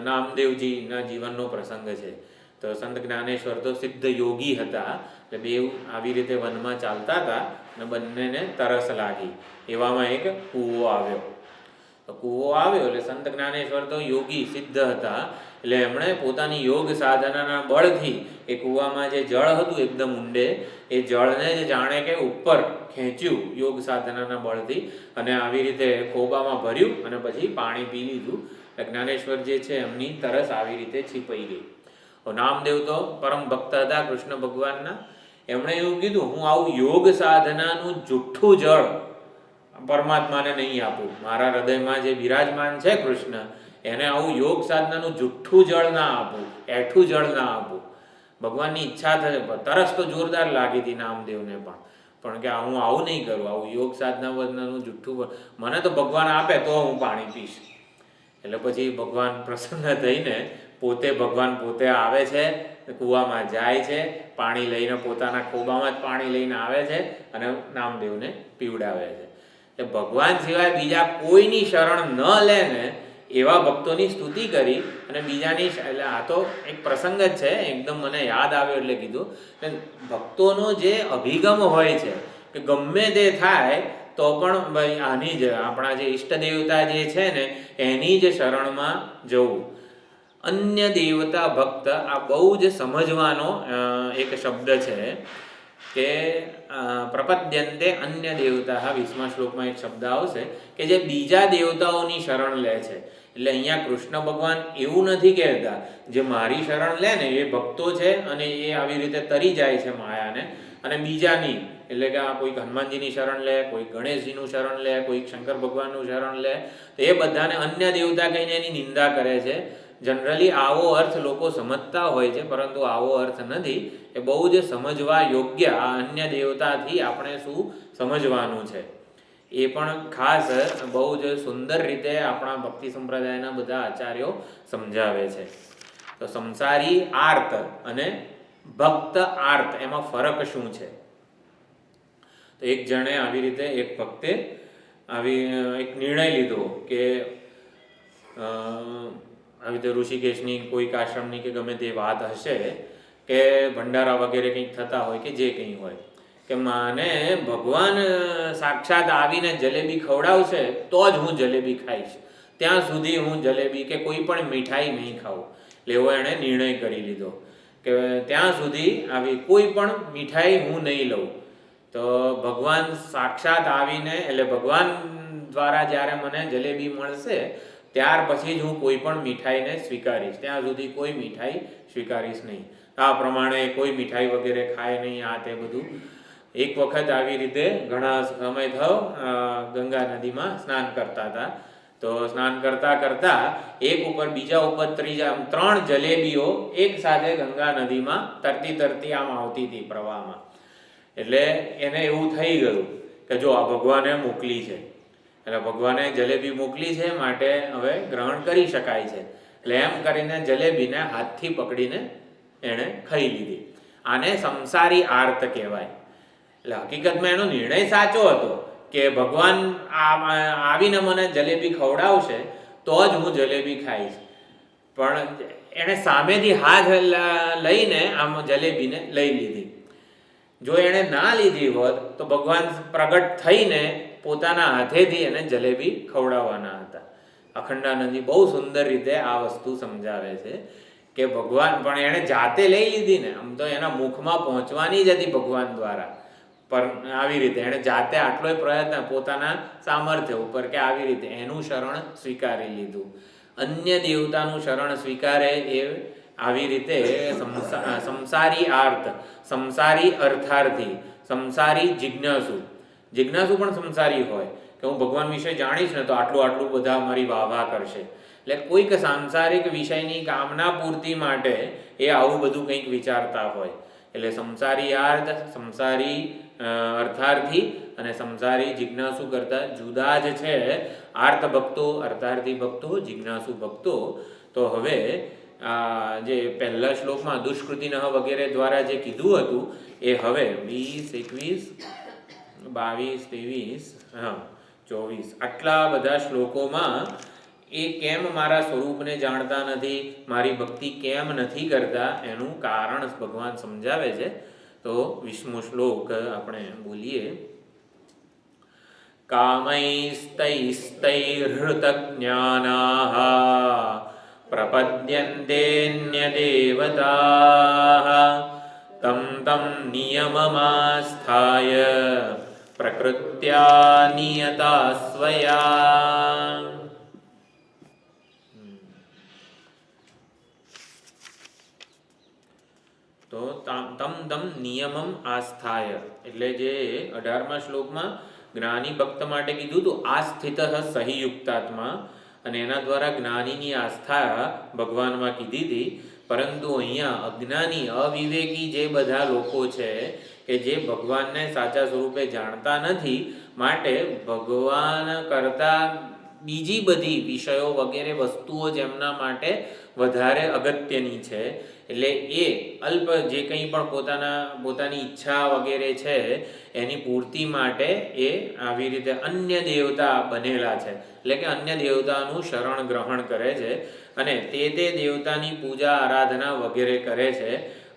નામદેવજીના જીવનનો પ્રસંગ છે. તો સંત જ્ઞાનેશ્વર તો સિદ્ધ યોગી હતા, એટલે બેઉ આવી રીતે વનમાં ચાલતા હતા અને બંનેને તરસ લાગી. એવામાં એક કૂવો આવ્યો. તો કૂવો આવ્યો એટલે સંત જ્ઞાનેશ્વર તો યોગી સિદ્ધ હતા, એટલે એમણે પોતાની યોગ સાધનાના બળથી એ કૂવામાં જે જળ હતું એકદમ ઊંડે, એ જળને જ જાણે કે ઉપર ખેંચ્યું યોગ સાધનાના બળથી, અને આવી રીતે ખોબામાં ભર્યું અને પછી પાણી પી લીધું. જ્ઞાનેશ્વર જે છે એમની તરસ આવી રીતે છીપાઈ ગઈ. નામદેવ તો પરમ ભક્ત હતા કૃષ્ણ ભગવાનના. એમણે એવું કીધું, હું આવું યોગ સાધનાનું જુઠ્ઠું જળ પરમાત્માને નહીં આપું. મારા હૃદયમાં જે બિરાજમાન છે કૃષ્ણ, એને આવું યોગ સાધનાનું જુઠ્ઠું જળ ના આપું, એઠું જળ ના આપું. ભગવાનની ઈચ્છા થશે, તરસ તો જોરદાર લાગી હતી નામદેવને પણ કે હું આવું નહીં કરું, આવું યોગ સાધના વધનાનું જુઠ્ઠું મને તો ભગવાન આપે તો હું પાણી પીશ. એટલે પછી ભગવાન પ્રસન્ન થઈને ભગવાન પોતે આવે છે, કૂવામાં જાય છે, પાણી લઈને પોતાના ખોબામાં જ પાણી લઈને આવે છે અને નામદેવને પીવડાવે છે. એટલે ભગવાન સિવાય બીજા કોઈની શરણ ન લે ને એવા ભક્તોની સ્તુતિ કરી. અને બીજાની, એટલે આ તો એક પ્રસંગ જ છે, એકદમ મને યાદ આવ્યો એટલે કીધું. ભક્તોનો જે અભિગમ હોય છે કે ગમે તે થાય તો પણ ભાઈ આની જ, આપણા જે ઈષ્ટ દેવતા જે છે ને એની જ શરણમાં જવું. અન્ય દેવતા ભક્ત, આ બહુ જ સમજવાનો એક શબ્દ છે કે પ્રપદ્યંતે અન્ય દેવતા. 20મા શ્લોકમાં એક શબ્દ આવશે કે જે બીજા દેવતાઓની શરણ લે છે. એટલે અહીંયા કૃષ્ણ ભગવાન એવું નથી કહેતા જે મારી શરણ લે ને એ ભક્તો છે અને એ આવી રીતે તરી જાય છે માયાને, અને બીજાની એટલે કે કોઈક હનુમાનજીની શરણ લે, કોઈક ગણેશજીનું શરણ લે, કોઈક શંકર ભગવાનનું શરણ લે, તો એ બધાને અન્ય દેવતા કહીને એની નિંદા કરે છે. જનરલી આવો અર્થ લોકો સમજતા હોય છે, પરંતુ આવો અર્થ નથી. એ બહુ જ સમજવા યોગ્ય. આ અન્ય દેવતાથી આપણે શું સમજવાનું છે એ પણ ખાસ બહુ જ સુંદર રીતે આપણા ભક્તિ સંપ્રદાયના બધા આચાર્યો સમજાવે છે. તો સંસારી આર્ત અને ભક્ત આર્ત એમાં ફરક શું છે? તો એક જણે આવી રીતે એક ભક્તે એક નિર્ણય લીધો કે આવી રીતે ઋષિકેશની કોઈક આશ્રમની કે ગમે તે વાત હશે કે ભંડારા વગેરે કંઈક થતા હોય કે જે કંઈ હોય કે મને ભગવાન સાક્ષાત આવીને જલેબી ખવડાવશે તો જ હું જલેબી ખાઈશ, ત્યાં સુધી હું જલેબી કે કોઈ પણ મીઠાઈ નહીં ખાઉં. એટલે એવો એણે નિર્ણય કરી લીધો કે ત્યાં સુધી આવી કોઈ પણ મીઠાઈ હું નહીં લઉં. તો ભગવાન સાક્ષાત આવીને એટલે ભગવાન દ્વારા જ્યારે મને જલેબી મળશે ત્યાર પછી જ હું કોઈ પણ મીઠાઈને સ્વીકારીશ, ત્યાં સુધી કોઈ મીઠાઈ સ્વીકારીશ નહીં. આ પ્રમાણે કોઈ મીઠાઈ વગેરે ખાય નહીં, આ તે બધું. એક વખત આવી રીતે ઘણા સમય થયો ગંગા નદીમાં સ્નાન કરતા હતા. તો સ્નાન કરતા કરતા એક ઉપર બીજા ઉપર ત્રીજા 3 જલેબીઓ એક સાથે ગંગા નદીમાં તરતી આમ આવતી હતી પ્રવાહમાં. એટલે એને એવું થઈ ગયું કે જો આ ભગવાને મોકલી છે, એટલે ભગવાને જલેબી મોકલી છે માટે હવે ગ્રહણ કરી શકાય છે. એટલે એમ કરીને જલેબીને હાથથી પકડીને એણે ખાઈ લીધી. આને સંસારી આર્ત કહેવાય. એટલે હકીકતમાં એનો નિર્ણય સાચો હતો કે ભગવાન આવીને મને જલેબી ખવડાવશે તો જ હું જલેબી ખાઈશ, પણ એણે સામેથી હાથ લઈને આમ જલેબીને લઈ લીધી. જો એણે ના લીધી હોત તો ભગવાન પ્રગટ થઈને પોતાના હાથેથી એને જલેબી ખવડાવવાના હતા. અખંડાનંદજી બહુ સુંદર રીતે આ વસ્તુ સમજાવે છે કે ભગવાન પણ એણે જાતે લઈ લીધી ને, આમ તો એના મુખમાં પહોંચવાની જ હતી ભગવાન દ્વારા, પણ આવી રીતે એણે જાતે આટલો પ્રયત્ન પોતાના સામર્થ્ય ઉપર કે આવી રીતે એનું શરણ સ્વીકારી લીધું. અન્ય દેવતાનું શરણ સ્વીકારે એ આવી રીતે સંસારી આર્ત, સંસારી અર્થાર્થી, સંસારી જિજ્ઞાસુ. જિજ્ઞાસુ પણ સંસારી હોય કે હું ભગવાન વિશે જાણીશ ને તો આટલું બધા મારી વાહ કરશે. એટલે કોઈક સાંસારિક વિષયની કામના પૂર્તિ માટે એ આવું બધું કંઈક વિચારતા હોય. એટલે સંસારી આર્ત, સંસારી અર્થાર્થી અને સંસારી જિજ્ઞાસુ કરતા જુદા જ છે આર્ત ભક્તો, અર્થાર્થી ભક્તો, જિજ્ઞાસુ ભક્તો. તો હવે જે પહેલા શ્લોકમાં દુષ્કૃતિનઃ વગેરે દ્વારા જે કીધું હતું એ હવે 20, 21, 22, 23, 24 આટલા બધા શ્લોકોમાં એ કેમ મારા સ્વરૂપને જાણતા નથી, મારી ભક્તિ કેમ નથી કરતા એનું કારણ ભગવાન સમજાવે છે. તો 20મો શ્લોક આપણે બોલીએ. કામૈસ્તૈસ્તૈહૃતજ્ઞાનાઃ પ્રપદ્યન્તેન્યદેવતાઃ तं નિયમમાસ્થાય પ્રકૃત્યા નિયતા સ્વયા. તો તમ નિયમમ આસ્થાય એટલે જે 18મા શ્લોકમાં જ્ઞાની ભક્ત માટે કીધું તો આસ્થિત સહિ યુક્તાત્મા, અને એના દ્વારા જ્ઞાનીની આસ્થા ભગવાનમાં કીધી હતી. પરંતુ અહીંયા અજ્ઞાની અવિવેકી જે બધા લોકો છે કે જે ભગવાનને સાચા સ્વરૂપે જાણતા નથી, માટે ભગવાન કરતાં બીજી બધી વિષયો વગેરે વસ્તુઓ જેમના માટે વધારે અગત્યની છે, એટલે એ અલ્પ જે કંઈ પણ પોતાની ઈચ્છા વગેરે છે એની પૂર્તિ માટે એ આવી રીતે અન્ય દેવતા બનેલા છે. એટલે કે અન્ય દેવતાનું શરણ ગ્રહણ કરે છે અને તે દેવતાની પૂજા આરાધના વગેરે કરે છે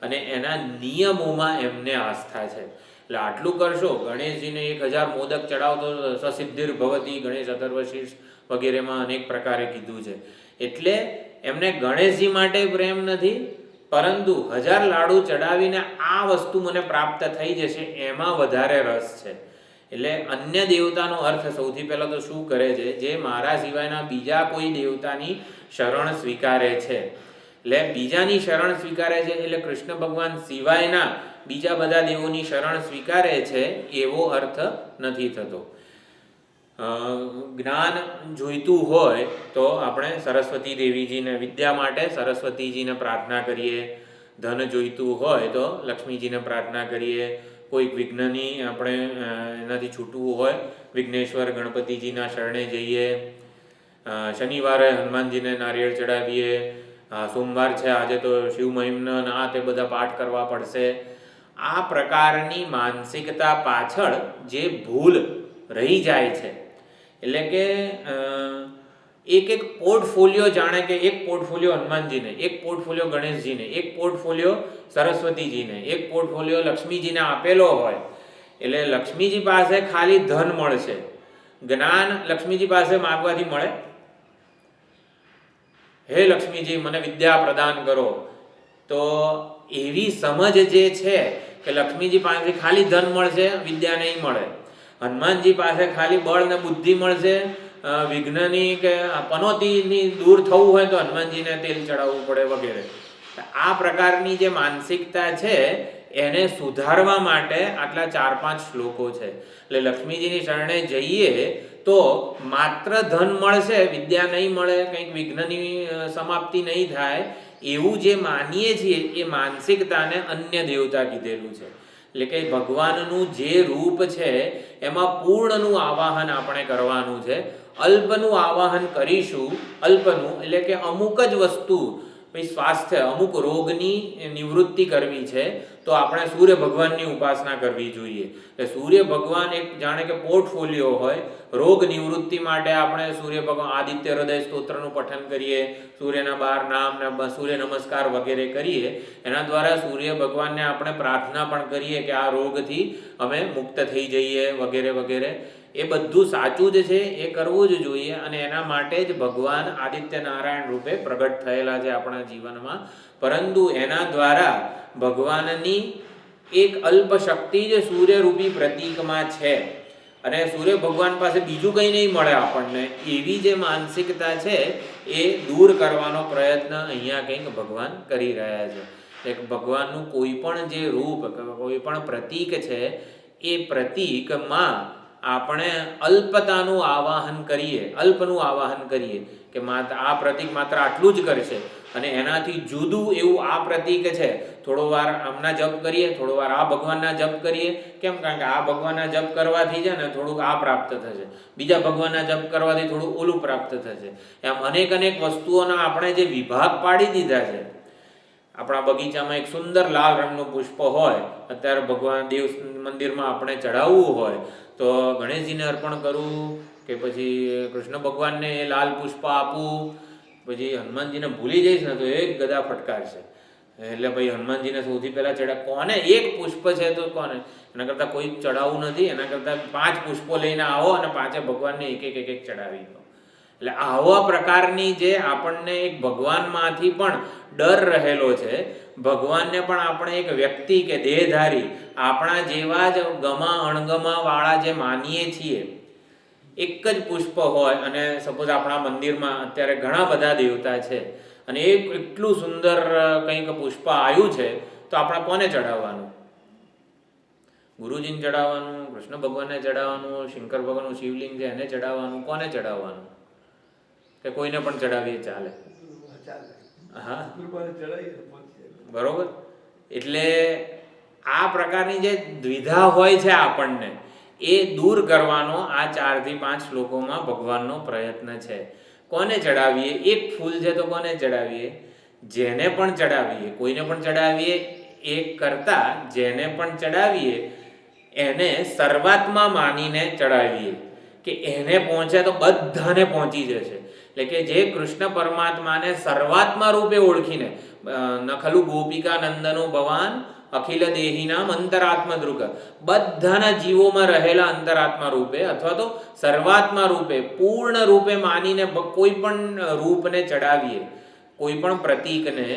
અને એના નિયમોમાં એમને આસ્થા છે. એટલે આટલું કરશો, ગણેશજીને 1000 મોદક ચડાવતો સસિદ્ધિર ભવતી, ગણેશ અથર્વશીર્ષ વગેરેમાં અનેક પ્રકારે કીધું છે. એટલે એમને ગણેશજી માટે પ્રેમ નથી, પરંતુ 1000 લાડુ ચડાવીને આ વસ્તુ મને પ્રાપ્ત થઈ જશે એમાં વધારે રસ છે. એટલે અન્ય દેવતાનો અર્થ સૌથી પહેલાં તો શું કરે છે, જે મારા સિવાયના બીજા કોઈ દેવતાની શરણ સ્વીકારે છે. એટલે બીજાની શરણ સ્વીકારે છે એટલે કૃષ્ણ ભગવાન સિવાયના બીજા બધા દેવોની શરણ સ્વીકારે છે એવો અર્થ નથી થતો. જ્ઞાન જોઈતું હોય તો આપણે સરસ્વતી દેવીજીને, વિદ્યા માટે સરસ્વતીજીને પ્રાર્થના કરીએ. ધન જોઈતું હોય તો લક્ષ્મીજીને પ્રાર્થના કરીએ. કોઈક વિઘ્નની આપણે એનાથી છૂટવું હોય વિઘ્નેશ્વર ગણપતિજીના શરણે જઈએ. શનિવારે હનુમાનજીને નારિયેળ ચડાવીએ. સોમવાર છે આજે તો શિવ મહિમ્ન આ તે બધા પાઠ કરવા પડશે. આ પ્રકારની માનસિકતા પાછળ જે ભૂલ રહી જાય છે, એટલે કે એક પોર્ટફોલિયો, જાણે કે એક પોર્ટફોલિયો હનુમાનજીને, એક પોર્ટફોલિયો ગણેશજીને, એક પોર્ટફોલિયો સરસ્વતીજીને, એક પોર્ટફોલિયો લક્ષ્મીજીને આપેલો હોય. એટલે લક્ષ્મીજી પાસે ખાલી ધન મળશે, જ્ઞાન લક્ષ્મીજી પાસે માગવાથી મળે? હે લક્ષ્મીજી મને વિદ્યા પ્રદાન કરો. તો એવી સમજ જે છે કે લક્ષ્મીજી પાસેથી ખાલી ધન મળશે, વિદ્યા નહીં મળે. હનુમાનજી પાસે ખાલી બળ ને બુદ્ધિ મળશે, વિઘ્નની કે પનોતીની દૂર થવું હોય તો હનુમાનજીને તેલ ચડાવવું પડે વગેરે. આ પ્રકારની જે માનસિકતા છે એને સુધારવા માટે આટલા 4-5 શ્લોકો છે. એટલે લક્ષ્મીજીની શરણે જઈએ તો માત્ર ધન મળશે, વિદ્યા નહીં મળે, કંઈક વિઘ્નની સમાપ્તિ નહીં થાય, એવું જે માનીએ છીએ એ માનસિકતાને અન્ય દેવતા કીધેલું છે. એટલે કે ભગવાનનું જે રૂપ છે એમાં પૂર્ણનું આવાહન આપણે કરવાનું છે. અલ્પનું આવાહન કરીશું, અલ્પનું એટલે કે અમુક જ વસ્તુ, સ્વાસ્થ્ય, અમુક રોગની નિવૃત્તિ કરવી છે તો આપણે સૂર્ય ભગવાનની ઉપાસના કરવી જોઈએ. એટલે સૂર્ય ભગવાન એક જાણે કે પોર્ટફોલિયો હોય. રોગ નિવૃત્તિ માટે આપણે સૂર્ય ભગવાન આદિત્ય હૃદય સ્તોત્રનું પઠન કરીએ, સૂર્યના 12 નામ ને સૂર્ય નમસ્કાર વગેરે કરીએ. એના દ્વારા સૂર્ય ભગવાનને આપણે પ્રાર્થના પણ કરીએ કે આ રોગથી અમે મુક્ત થઈ જઈએ વગેરે વગેરે. એ બધું સાચું જ છે, એ કરવું જ જોઈએ. અને એના માટે જ ભગવાન આદિત્ય નારાયણ રૂપે પ્રગટ થયેલા છે આપણા જીવનમાં. પરંતુ એના દ્વારા ભગવાનની એક અલ્પ શક્તિ જ સૂર્યરૂપી પ્રતીકમાં છે અને સૂર્ય ભગવાન પાસે બીજું કંઈ નહીં મળે આપણને. એવી જે માનસિકતા છે એ દૂર કરવાનો પ્રયત્ન અહીંયા કંઈક ભગવાન કરી રહ્યા છે. એક ભગવાનનું કોઈ પણ જે રૂપ, કોઈ પણ પ્રતીક છે એ પ્રતીકમાં આપણે અલ્પતાનું આવાહન કરીએ, અલ્પનું આવાહન કરીએ કે માત્ર આ પ્રતીક માત્ર આટલું જ કરશે અને એનાથી જુદું એવું આ પ્રતીક છે. થોડો વાર આમના જપ કરીએ, થોડો વાર આ ભગવાનના જપ કરીએ. કેમ? કારણ કે આ ભગવાનના જપ કરવાથી છે ને થોડુંક આ પ્રાપ્ત થશે, બીજા ભગવાનના જપ કરવાથી થોડું ઓલું પ્રાપ્ત થશે. એમ અનેક વસ્તુઓના આપણે જે વિભાગ પાડી દીધા છે. આપણા બગીચામાં એક સુંદર લાલ રંગનું પુષ્પ હોય, અત્યારે ભગવાન દેવ મંદિરમાં આપણે ચડાવવું હોય તો ગણેશજીને અર્પણ કરવું કે પછી કૃષ્ણ ભગવાનને એ લાલ પુષ્પ આપવું, પછી હનુમાનજીને ભૂલી જઈશ ને તો એક ગદા ફટકારશે. એટલે ભાઈ હનુમાનજીને સૌથી પહેલાં કોને એક પુષ્પ છે તો કોને? એના કરતાં કોઈ ચડાવવું નથી. એના કરતાં 5 પુષ્પો લઈને આવો અને 5 ભગવાનને એક ચડાવી દો. એટલે આવા પ્રકારની જે આપણને એક ભગવાનમાંથી પણ ડર રહેલો છે, ભગવાનને પણ આપણે એક વ્યક્તિ કે દેહધારી આપણા જેવા જ ગમા અણગમા વાળા જે માનીએ છીએ. એક જ પુષ્પ હોય અને સપોઝ આપણા મંદિરમાં અત્યારે ઘણા બધા દેવતા છે અને એ એટલું સુંદર કંઈક પુષ્પ આવ્યું છે તો આપણે કોને ચડાવવાનું? ગુરુજીને ચડાવવાનું, કૃષ્ણ ભગવાનને ચડાવવાનું, શંકર ભગવાનનું શિવલિંગ છે એને ચડાવવાનું, કોને ચડાવવાનું? કે કોઈને પણ ચડાવીએ ચાલે? હા, બરોબર. એટલે આ પ્રકારની જે દ્વિધા હોય છે આપણને એ દૂર કરવાનો આ 4 થી 5 શ્લોકોમાં ભગવાનનો પ્રયત્ન છે. કોને ચડાવીએ? એક ફૂલ છે તો કોને ચડાવીએ? જેને પણ ચડાવીએ, કોઈને પણ ચડાવીએ એ કરતાં જેને પણ ચડાવીએ એને સર્વાત્મા માનીને ચડાવીએ કે એને પહોંચે તો બધાને પહોંચી જશે. એટલે કે જે કૃષ્ણ પરમાત્માને સર્વાત્મા રૂપે ઓળખીને, નખલુ ગોપિકા નંદનો ભવાન અખિલ દેહીનામ અંતરાત્મા દૃક, બધાના જીવોમાં રહેલા અંતરાત્મા રૂપે અથવા તો સર્વાત્મા રૂપે પૂર્ણ રૂપે માનીને કોઈ પણ રૂપને ચડાવીએ, કોઈ પણ પ્રતીકને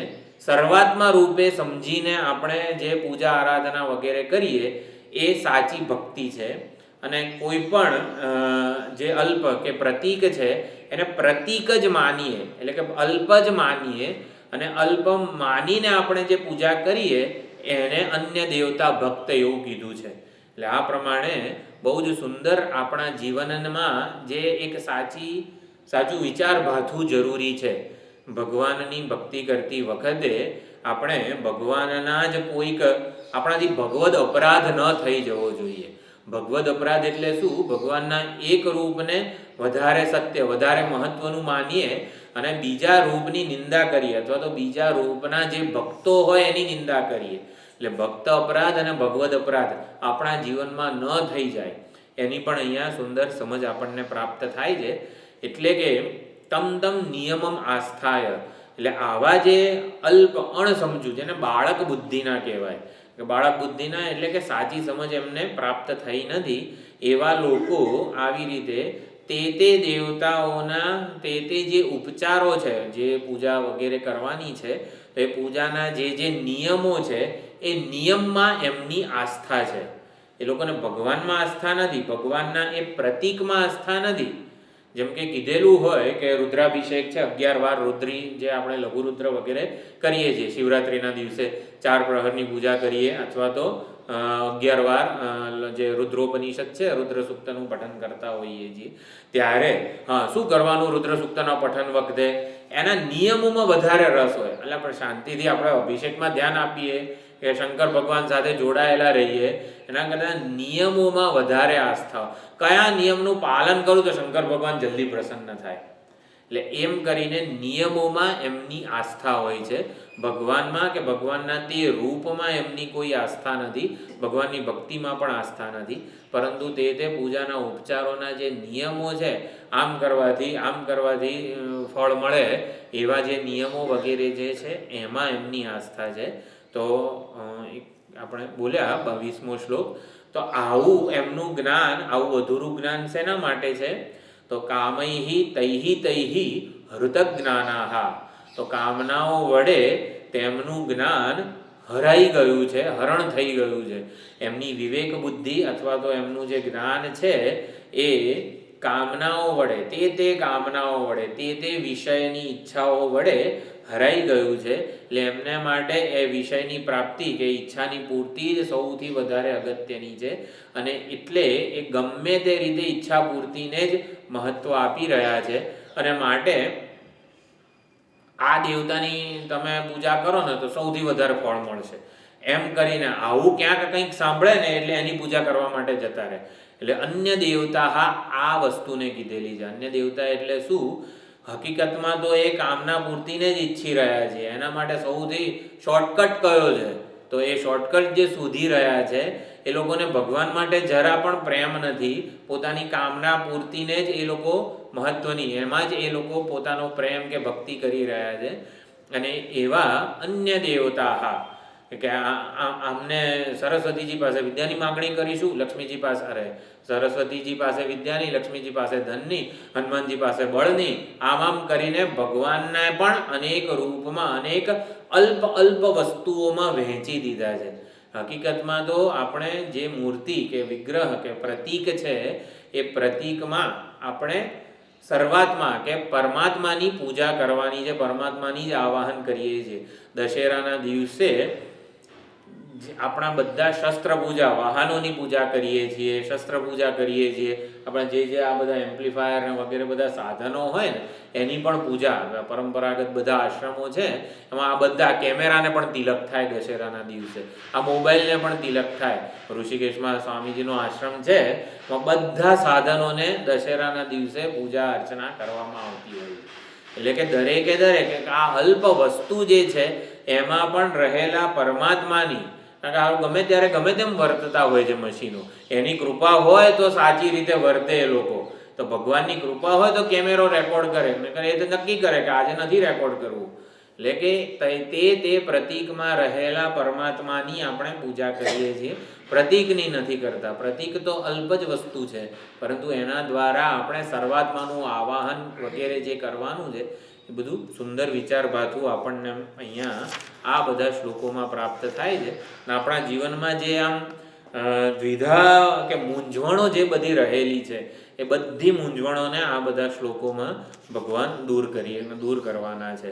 સર્વાત્મા રૂપે સમજીને આપણે જે પૂજા આરાધના વગેરે કરીએ એ સાચી ભક્તિ છે. અને કોઈ પણ જે અલ્પ કે પ્રતીક છે એને પ્રતીક જ માનીએ, એટલે કે અલ્પ જ માનીએ અને અલ્પ માનીને આપણે જે પૂજા કરીએ એને અન્ય દેવતા ભક્ત એવું કીધું છે. એટલે આ પ્રમાણે બહુ જ સુંદર આપણા જીવનમાં જે એક સાચું વિચાર ભાથું જરૂરી છે. ભગવાનની ભક્તિ કરતી વખતે આપણે ભગવાનના જ કોઈક આપણાથી ભગવદ અપરાધ ન થઈ જવો જોઈએ. ભગવદ અપરાધ એટલે શું? ભગવાનના એક રૂપને વધારે સત્ય, વધારે મહત્વનું માનીએ અને બીજા રૂપની નિંદા કરીએ, અથવા તો બીજા રૂપના જે ભક્તો હોય એની નિંદા કરીએ. એટલે ભક્ત અપરાધ અને ભગવદ અપરાધ આપણા જીવનમાં ન થઈ જાય એની પણ અહીંયા સુંદર સમજ આપણને પ્રાપ્ત થાય છે. એટલે કે તમ તમ નિયમમ આસ્થાય, એટલે આવા જે અલ્પ અણસમજુ, જેને બાળક બુદ્ધિના કહેવાય, કે બાળક બુદ્ધિના એટલે કે સાચી સમજ એમને પ્રાપ્ત થઈ નથી, એવા લોકો આવી રીતે તે દેવતાઓના તે જે ઉપચારો છે, જે પૂજા વગેરે કરવાની છે, એ પૂજાના જે નિયમો છે એ નિયમમાં એમની આસ્થા છે. એ લોકોને ભગવાનમાં આસ્થા નથી, ભગવાનના એ પ્રતીકમાં આસ્થા નથી. જેમ કે કીધેલું હોય કે રુદ્રાભિષેક છે, 11 વાર રુદ્રી, જે આપણે લઘુરુદ્ર વગેરે કરીએ છીએ શિવરાત્રિના દિવસે, 4 પ્રહરની પૂજા કરીએ, અથવા તો 11 વાર જે રુદ્રોપનિષદ છે, રુદ્ર સૂક્તનું પઠન કરતા હોઈએ છીએ, ત્યારે શું કરવાનું રુદ્ર સૂક્તના પઠન વખતે? એના નિયમોમાં વધારે રસ હોય. એટલે આપણે શાંતિથી આપણે અભિષેકમાં ધ્યાન આપીએ કે શંકર ભગવાન સાથે જોડાયેલા રહીએ, એના કરતાં નિયમોમાં વધારે આસ્થા. કયા નિયમનું પાલન કરું તો શંકર ભગવાન જલ્દી પ્રસન્ન થાય, એટલે એમ કરીને નિયમોમાં એમની આસ્થા હોય છે. ભગવાનમાં કે ભગવાનના તે રૂપમાં એમની કોઈ આસ્થા નથી, ભગવાનની ભક્તિમાં પણ આસ્થા નથી, પરંતુ તે પૂજાના ઉપચારોના જે નિયમો છે, આમ કરવાથી ફળ મળે એવા જે નિયમો વગેરે જે છે એમાં એમની આસ્થા છે. તો આપણે બોલ્યા 22મો શ્લોક. તો આવું એમનું જ્ઞાન, આવું અધૂરું જ્ઞાન શેના માટે છે? તો કામૈહિ તૈહિ હૃતક જ્ઞાનાહા, તો કામનાઓ વડે તેમનું જ્ઞાન હરાઈ ગયું છે, હરણ થઈ ગયું છે. એમની વિવેક બુદ્ધિ અથવા તો એમનું જે જ્ઞાન છે એ કામનાઓ વડે, તે કામનાઓ વડે, તે વિષયની ઈચ્છાઓ વડે હરાઈ ગયું છે. એટલે એમને માટે એ વિષયની પ્રાપ્તિ કે ઈચ્છાની પૂર્તિ જ સૌથી વધારે અગત્યની છે, અને એટલે એ ગમે તે રીતે ઈચ્છા પૂર્તિને જ મહત્વ આપી રહ્યા છે. અને માટે આ દેવતાની તમે પૂજા કરો ને તો સૌથી વધારે ફળ મળશે, એમ કરીને આવું ક્યાંક કંઈક સાંભળે ને એટલે એની પૂજા કરવા માટે જતા રહે. એટલે અન્ય દેવતા આ વસ્તુને કીધેલી છે. અન્ય દેવતા એટલે શું? હકીકતમાં તો એ કામના પૂર્તિને જ ઈચ્છી રહ્યા છે. એના માટે સૌથી શોર્ટકટ કયો છે? તો એ શોર્ટકટ જે શોધી રહ્યા છે એ લોકોને ભગવાન માટે જરા પણ પ્રેમ નથી, પોતાની કામના પૂર્તિને જ એ લોકો મહત્વની, એમાં જ એ લોકો પોતાનો પ્રેમ કે ભક્તિ કરી રહ્યા છે. અને એવા અન્ય દેવતા કે આમને સરસ્વતીજી પાસે વિદ્યાની માગણી કરીશું, લક્ષ્મીજી પાસે, સરસ્વતીજી પાસે વિદ્યાની, લક્ષ્મીજી પાસે ધનની, હનુમાનજી પાસે બળની, આમ કરીને ભગવાનને પણ અનેક રૂપમાં, અનેક અલ્પ વસ્તુઓમાં વહેંચી દીધા છે. હકીકતમાં તો આપણે જે મૂર્તિ કે વિગ્રહ કે પ્રતીક છે એ પ્રતીકમાં આપણે સર્વાત્મા કે પરમાત્માની પૂજા કરવાની છે, પરમાત્માની જ આવાહન કરીએ છીએ. દશેરાના દિવસે આપણા બધા શસ્ત્ર પૂજા, વાહનોની પૂજા કરીએ છીએ, શસ્ત્ર પૂજા કરીએ છીએ. આપણા જે આ બધા એમ્પ્લીફાયર ને વગેરે બધા સાધનો હોય ને એની પણ પૂજા, પરંપરાગત બધા આશ્રમો છે એમાં આ બધા કેમેરાને પણ તિલક થાય દશેરાના દિવસે, આ મોબાઈલને પણ તિલક થાય. ઋષિકેશમાં સ્વામીજીનો આશ્રમ છે, બધા સાધનોને દશેરાના દિવસે પૂજા અર્ચના કરવામાં આવતી હોય છે. એટલે કે દરેકે આ અલ્પ વસ્તુ જે છે એમાં પણ રહેલા પરમાત્માની, કારણ કે ગમે ત્યારે ગમે તેમ વર્તતા હોય છે મશીનો, એની કૃપા હોય તો સાચી રીતે વર્તે એ લોકો. તો ભગવાનની કૃપા હોય તો કેમેરો રેકોર્ડ કરે, એ તો નક્કી કરે કે આજે નથી રેકોર્ડ કરવું. એટલે કે તે પ્રતીકમાં રહેલા પરમાત્માની આપણે પૂજા કરીએ છીએ, પ્રતીકની નથી કરતા. પ્રતીક તો અલ્પ જ વસ્તુ છે, પરંતુ એના દ્વારા આપણે સર્વાત્માનું આવાહન વગેરે જે કરવાનું છે એ બધું સુંદર વિચારભાથું આપણને અહીંયા આ બધા શ્લોકોમાં પ્રાપ્ત થાય છે. આપણા જીવનમાં જે આમ દ્વિધા કે મૂંઝવણો જે બધી રહેલી છે એ બધી મૂંઝવણોને આ બધા શ્લોકોમાં ભગવાન દૂર કરવાના છે.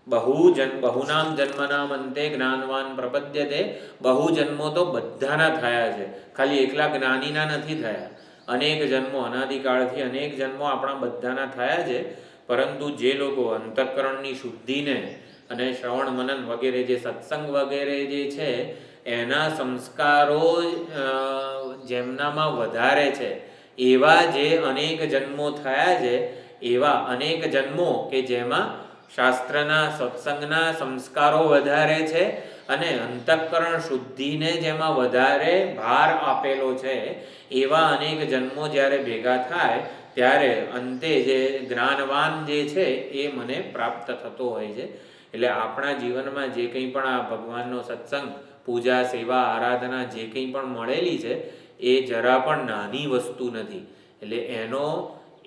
બહુનામ જન્મનામ અંતે જ્ઞાનવાન પ્રપદ્યતે. બહુ જન્મો તો બધાના થયા છે, ખાલી એકલા જ્ઞાનીના નથી થયા. અનેક જન્મો, અનાદિકાળથી અનેક જન્મો આપણા બધાના થયા છે. પરંતુ જે લોકો અંતઃકરણની શુદ્ધિને અને શ્રવણ મનન વગેરે જે સત્સંગ વગેરે જે છે એના સંસ્કારો જેમનામાં વધારે છે એવા જે અનેક જન્મો થયા છે, એવા અનેક જન્મો કે જેમાં શાસ્ત્રના સત્સંગના સંસ્કારો વધારે છે અને અંતઃકરણ શુદ્ધિને જેમાં વધારે ભાર આપેલો છે, એવા અનેક જન્મો જ્યારે ભેગા થાય ત્યારે અંતે જે જ્ઞાનવાન જે છે એ મને પ્રાપ્ત થતો હોય છે. એટલે આપણા જીવનમાં જે કંઈ પણ આ ભગવાનનો સત્સંગ, પૂજા, સેવા, આરાધના જે કંઈ પણ મળેલી છે એ જરા પણ નાની વસ્તુ નથી. એટલે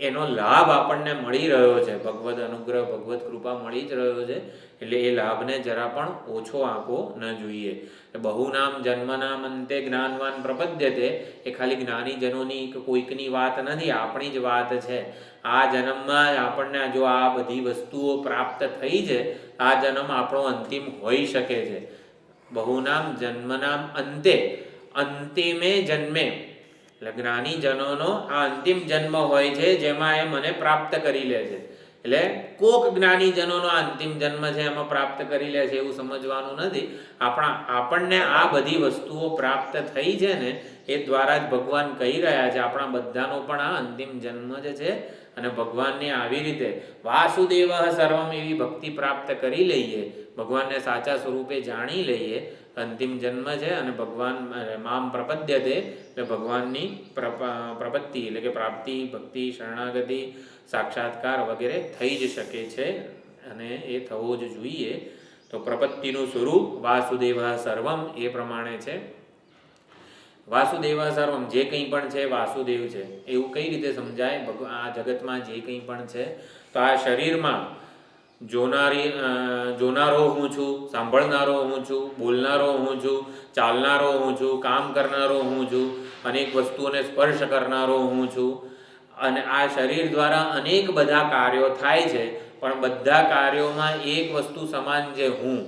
એનો લાભ આપણને મળી રહ્યો છે, ભગવદ અનુગ્રહ, ભગવદ કૃપા મળી જ રહ્યો છે. એટલે એ લાભને જરા પણ ઓછો આંકવો ન જોઈએ. બહુનામ જન્મનામ અંતે જ્ઞાનવાન પ્રપદ્યતે એ ખાલી જ્ઞાનીજનોની કોઈકની વાત નથી, આપણી જ વાત છે. આ જન્મમાં આપણને જો આ બધી વસ્તુઓ પ્રાપ્ત થઈ છે, આ જન્મ આપણો અંતિમ હોઈ શકે છે. બહુનામ જન્મનામ અંતે, અંતિમે જન્મે, એટલે જ્ઞાનીજનોનો આ અંતિમ જન્મ હોય છે જેમાં એ મને પ્રાપ્ત કરી લે છે. એટલે કોક જ્ઞાનીજનોનો આ અંતિમ જન્મ છે એમાં પ્રાપ્ત કરી લે છે એવું સમજવાનું નથી. આપણને આ બધી વસ્તુઓ પ્રાપ્ત થઈ છે ને એ દ્વારા જ ભગવાન કહી રહ્યા છે આપણા બધાનો પણ આ અંતિમ જન્મ જ છે. અને ભગવાનને આવી રીતે વાસુદેવ સર્વમ એવી ભક્તિ પ્રાપ્ત કરી લઈએ, ભગવાનને સાચા સ્વરૂપે જાણી લઈએ, અંતિમ જન્મ છે અને ભગવાન મામ પ્રપદ્યતે એટલે ભગવાનની પ્રપત્તિ એટલે કે પ્રાપ્તિ, ભક્તિ, શરણાગતિ, સાક્ષાત્કાર વગેરે થઈ જ શકે છે અને એ થવો જ જોઈએ. તો પ્રપત્તિનું સ્વરૂપ વાસુદેવ સર્વમ એ પ્રમાણે છે. વાસુદેવ સર્વમ જે કંઈ પણ છે વાસુદેવ છે એવું કઈ રીતે સમજાય? આ જગતમાં જે કંઈ પણ છે તો આ શરીરમાં જોનારો હું છું, સાંભળનારો હું છું, બોલનારો હું છું, ચાલનારો હું છું, કામ કરનારો હું છું, અનેક વસ્તુઓને સ્પર્શ કરનારો હું છું. અને આ શરીર દ્વારા અનેક બધા કાર્યો થાય છે, પણ બધા કાર્યોમાં એક વસ્તુ સમાન છે, હું.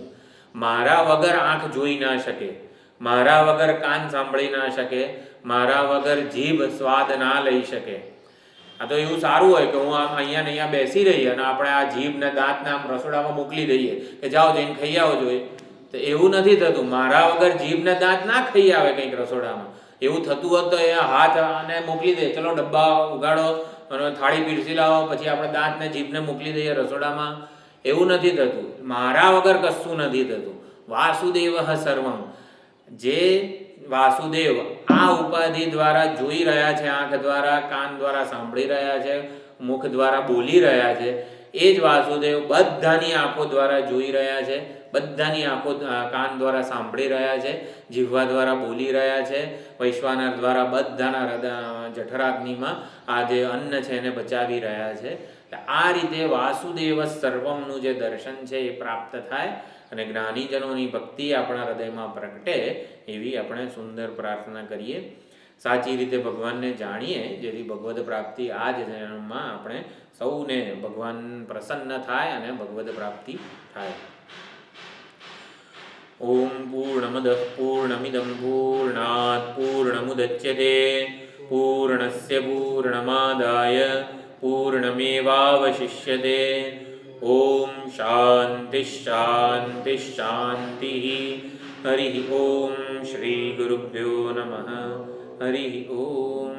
મારા વગર આંખ જોઈ ના શકે, મારા વગર કાન સાંભળી ના શકે, મારા વગર જીભ સ્વાદ ના લઈ શકે. આ તો એવું સારું હોય કે હું આમ અહીંયા બેસી રહી અને આપણે આ જીભને દાંતને આમ રસોડામાં મોકલી દઈએ કે જાઓ જઈને ખાઈ આવજો. તો એવું નથી થતું. મારા વગર જીભને દાંત ના ખાઈ આવે કંઈક રસોડામાં. એવું થતું હોત તો એ હાથ અને મોકલી દે, ચલો ડબ્બા ઉગાડો અને થાળી પીરસી લાવો, પછી આપણે દાંતને જીભને મોકલી દઈએ રસોડામાં. એવું નથી થતું. મારા વગર કશું નથી થતું. વાસુદેવ સર્વમ, જે વાસુદેવ આ ઉપાધિ દ્વારા જોઈ રહ્યા છે, આંખ દ્વારા, કાન દ્વારા સાંભળી રહ્યા છે, મુખ દ્વારા બોલી રહ્યા છે, એ જ વાસુદેવ બધાની આંખો દ્વારા જોઈ રહ્યા છે, બધાની આંખો કાન દ્વારા સાંભળી રહ્યા છે, જીહ્વા દ્વારા બોલી રહ્યા છે, વૈશ્વાનર દ્વારા બધાના જઠરાગ્નિમાં આ જે અન્ન છે એને બચાવી રહ્યા છે. આ રીતે વાસુદેવ સર્વમનું જે દર્શન છે એ પ્રાપ્ત થાય અને જ્ઞાનીજનોની ભક્તિ આપણા હૃદયમાં પ્રગટે એવી આપણે સુંદર પ્રાર્થના કરીએ. સાચી રીતે ભગવાનને જાણીએ જેથી ભગવદ પ્રાપ્તિ આ જ જન્મમાં આપણે સૌને ભગવાન પ્રસન્ન થાય અને ભગવદ પ્રાપ્તિ થાય. ઓમ પૂર્ણમદ પૂર્ણમિદં પૂર્ણાત પૂર્ણમુદચ્યતે પૂર્ણસ્ય પૂર્ણમાદાય પૂર્ણમેવાવશિષ્યતે. ઓમ શાંતિ શાંતિ શાંતિ. હરિ ઓમ. શ્રી ગુરુભ્યો નમઃ. હરિ ઓમ.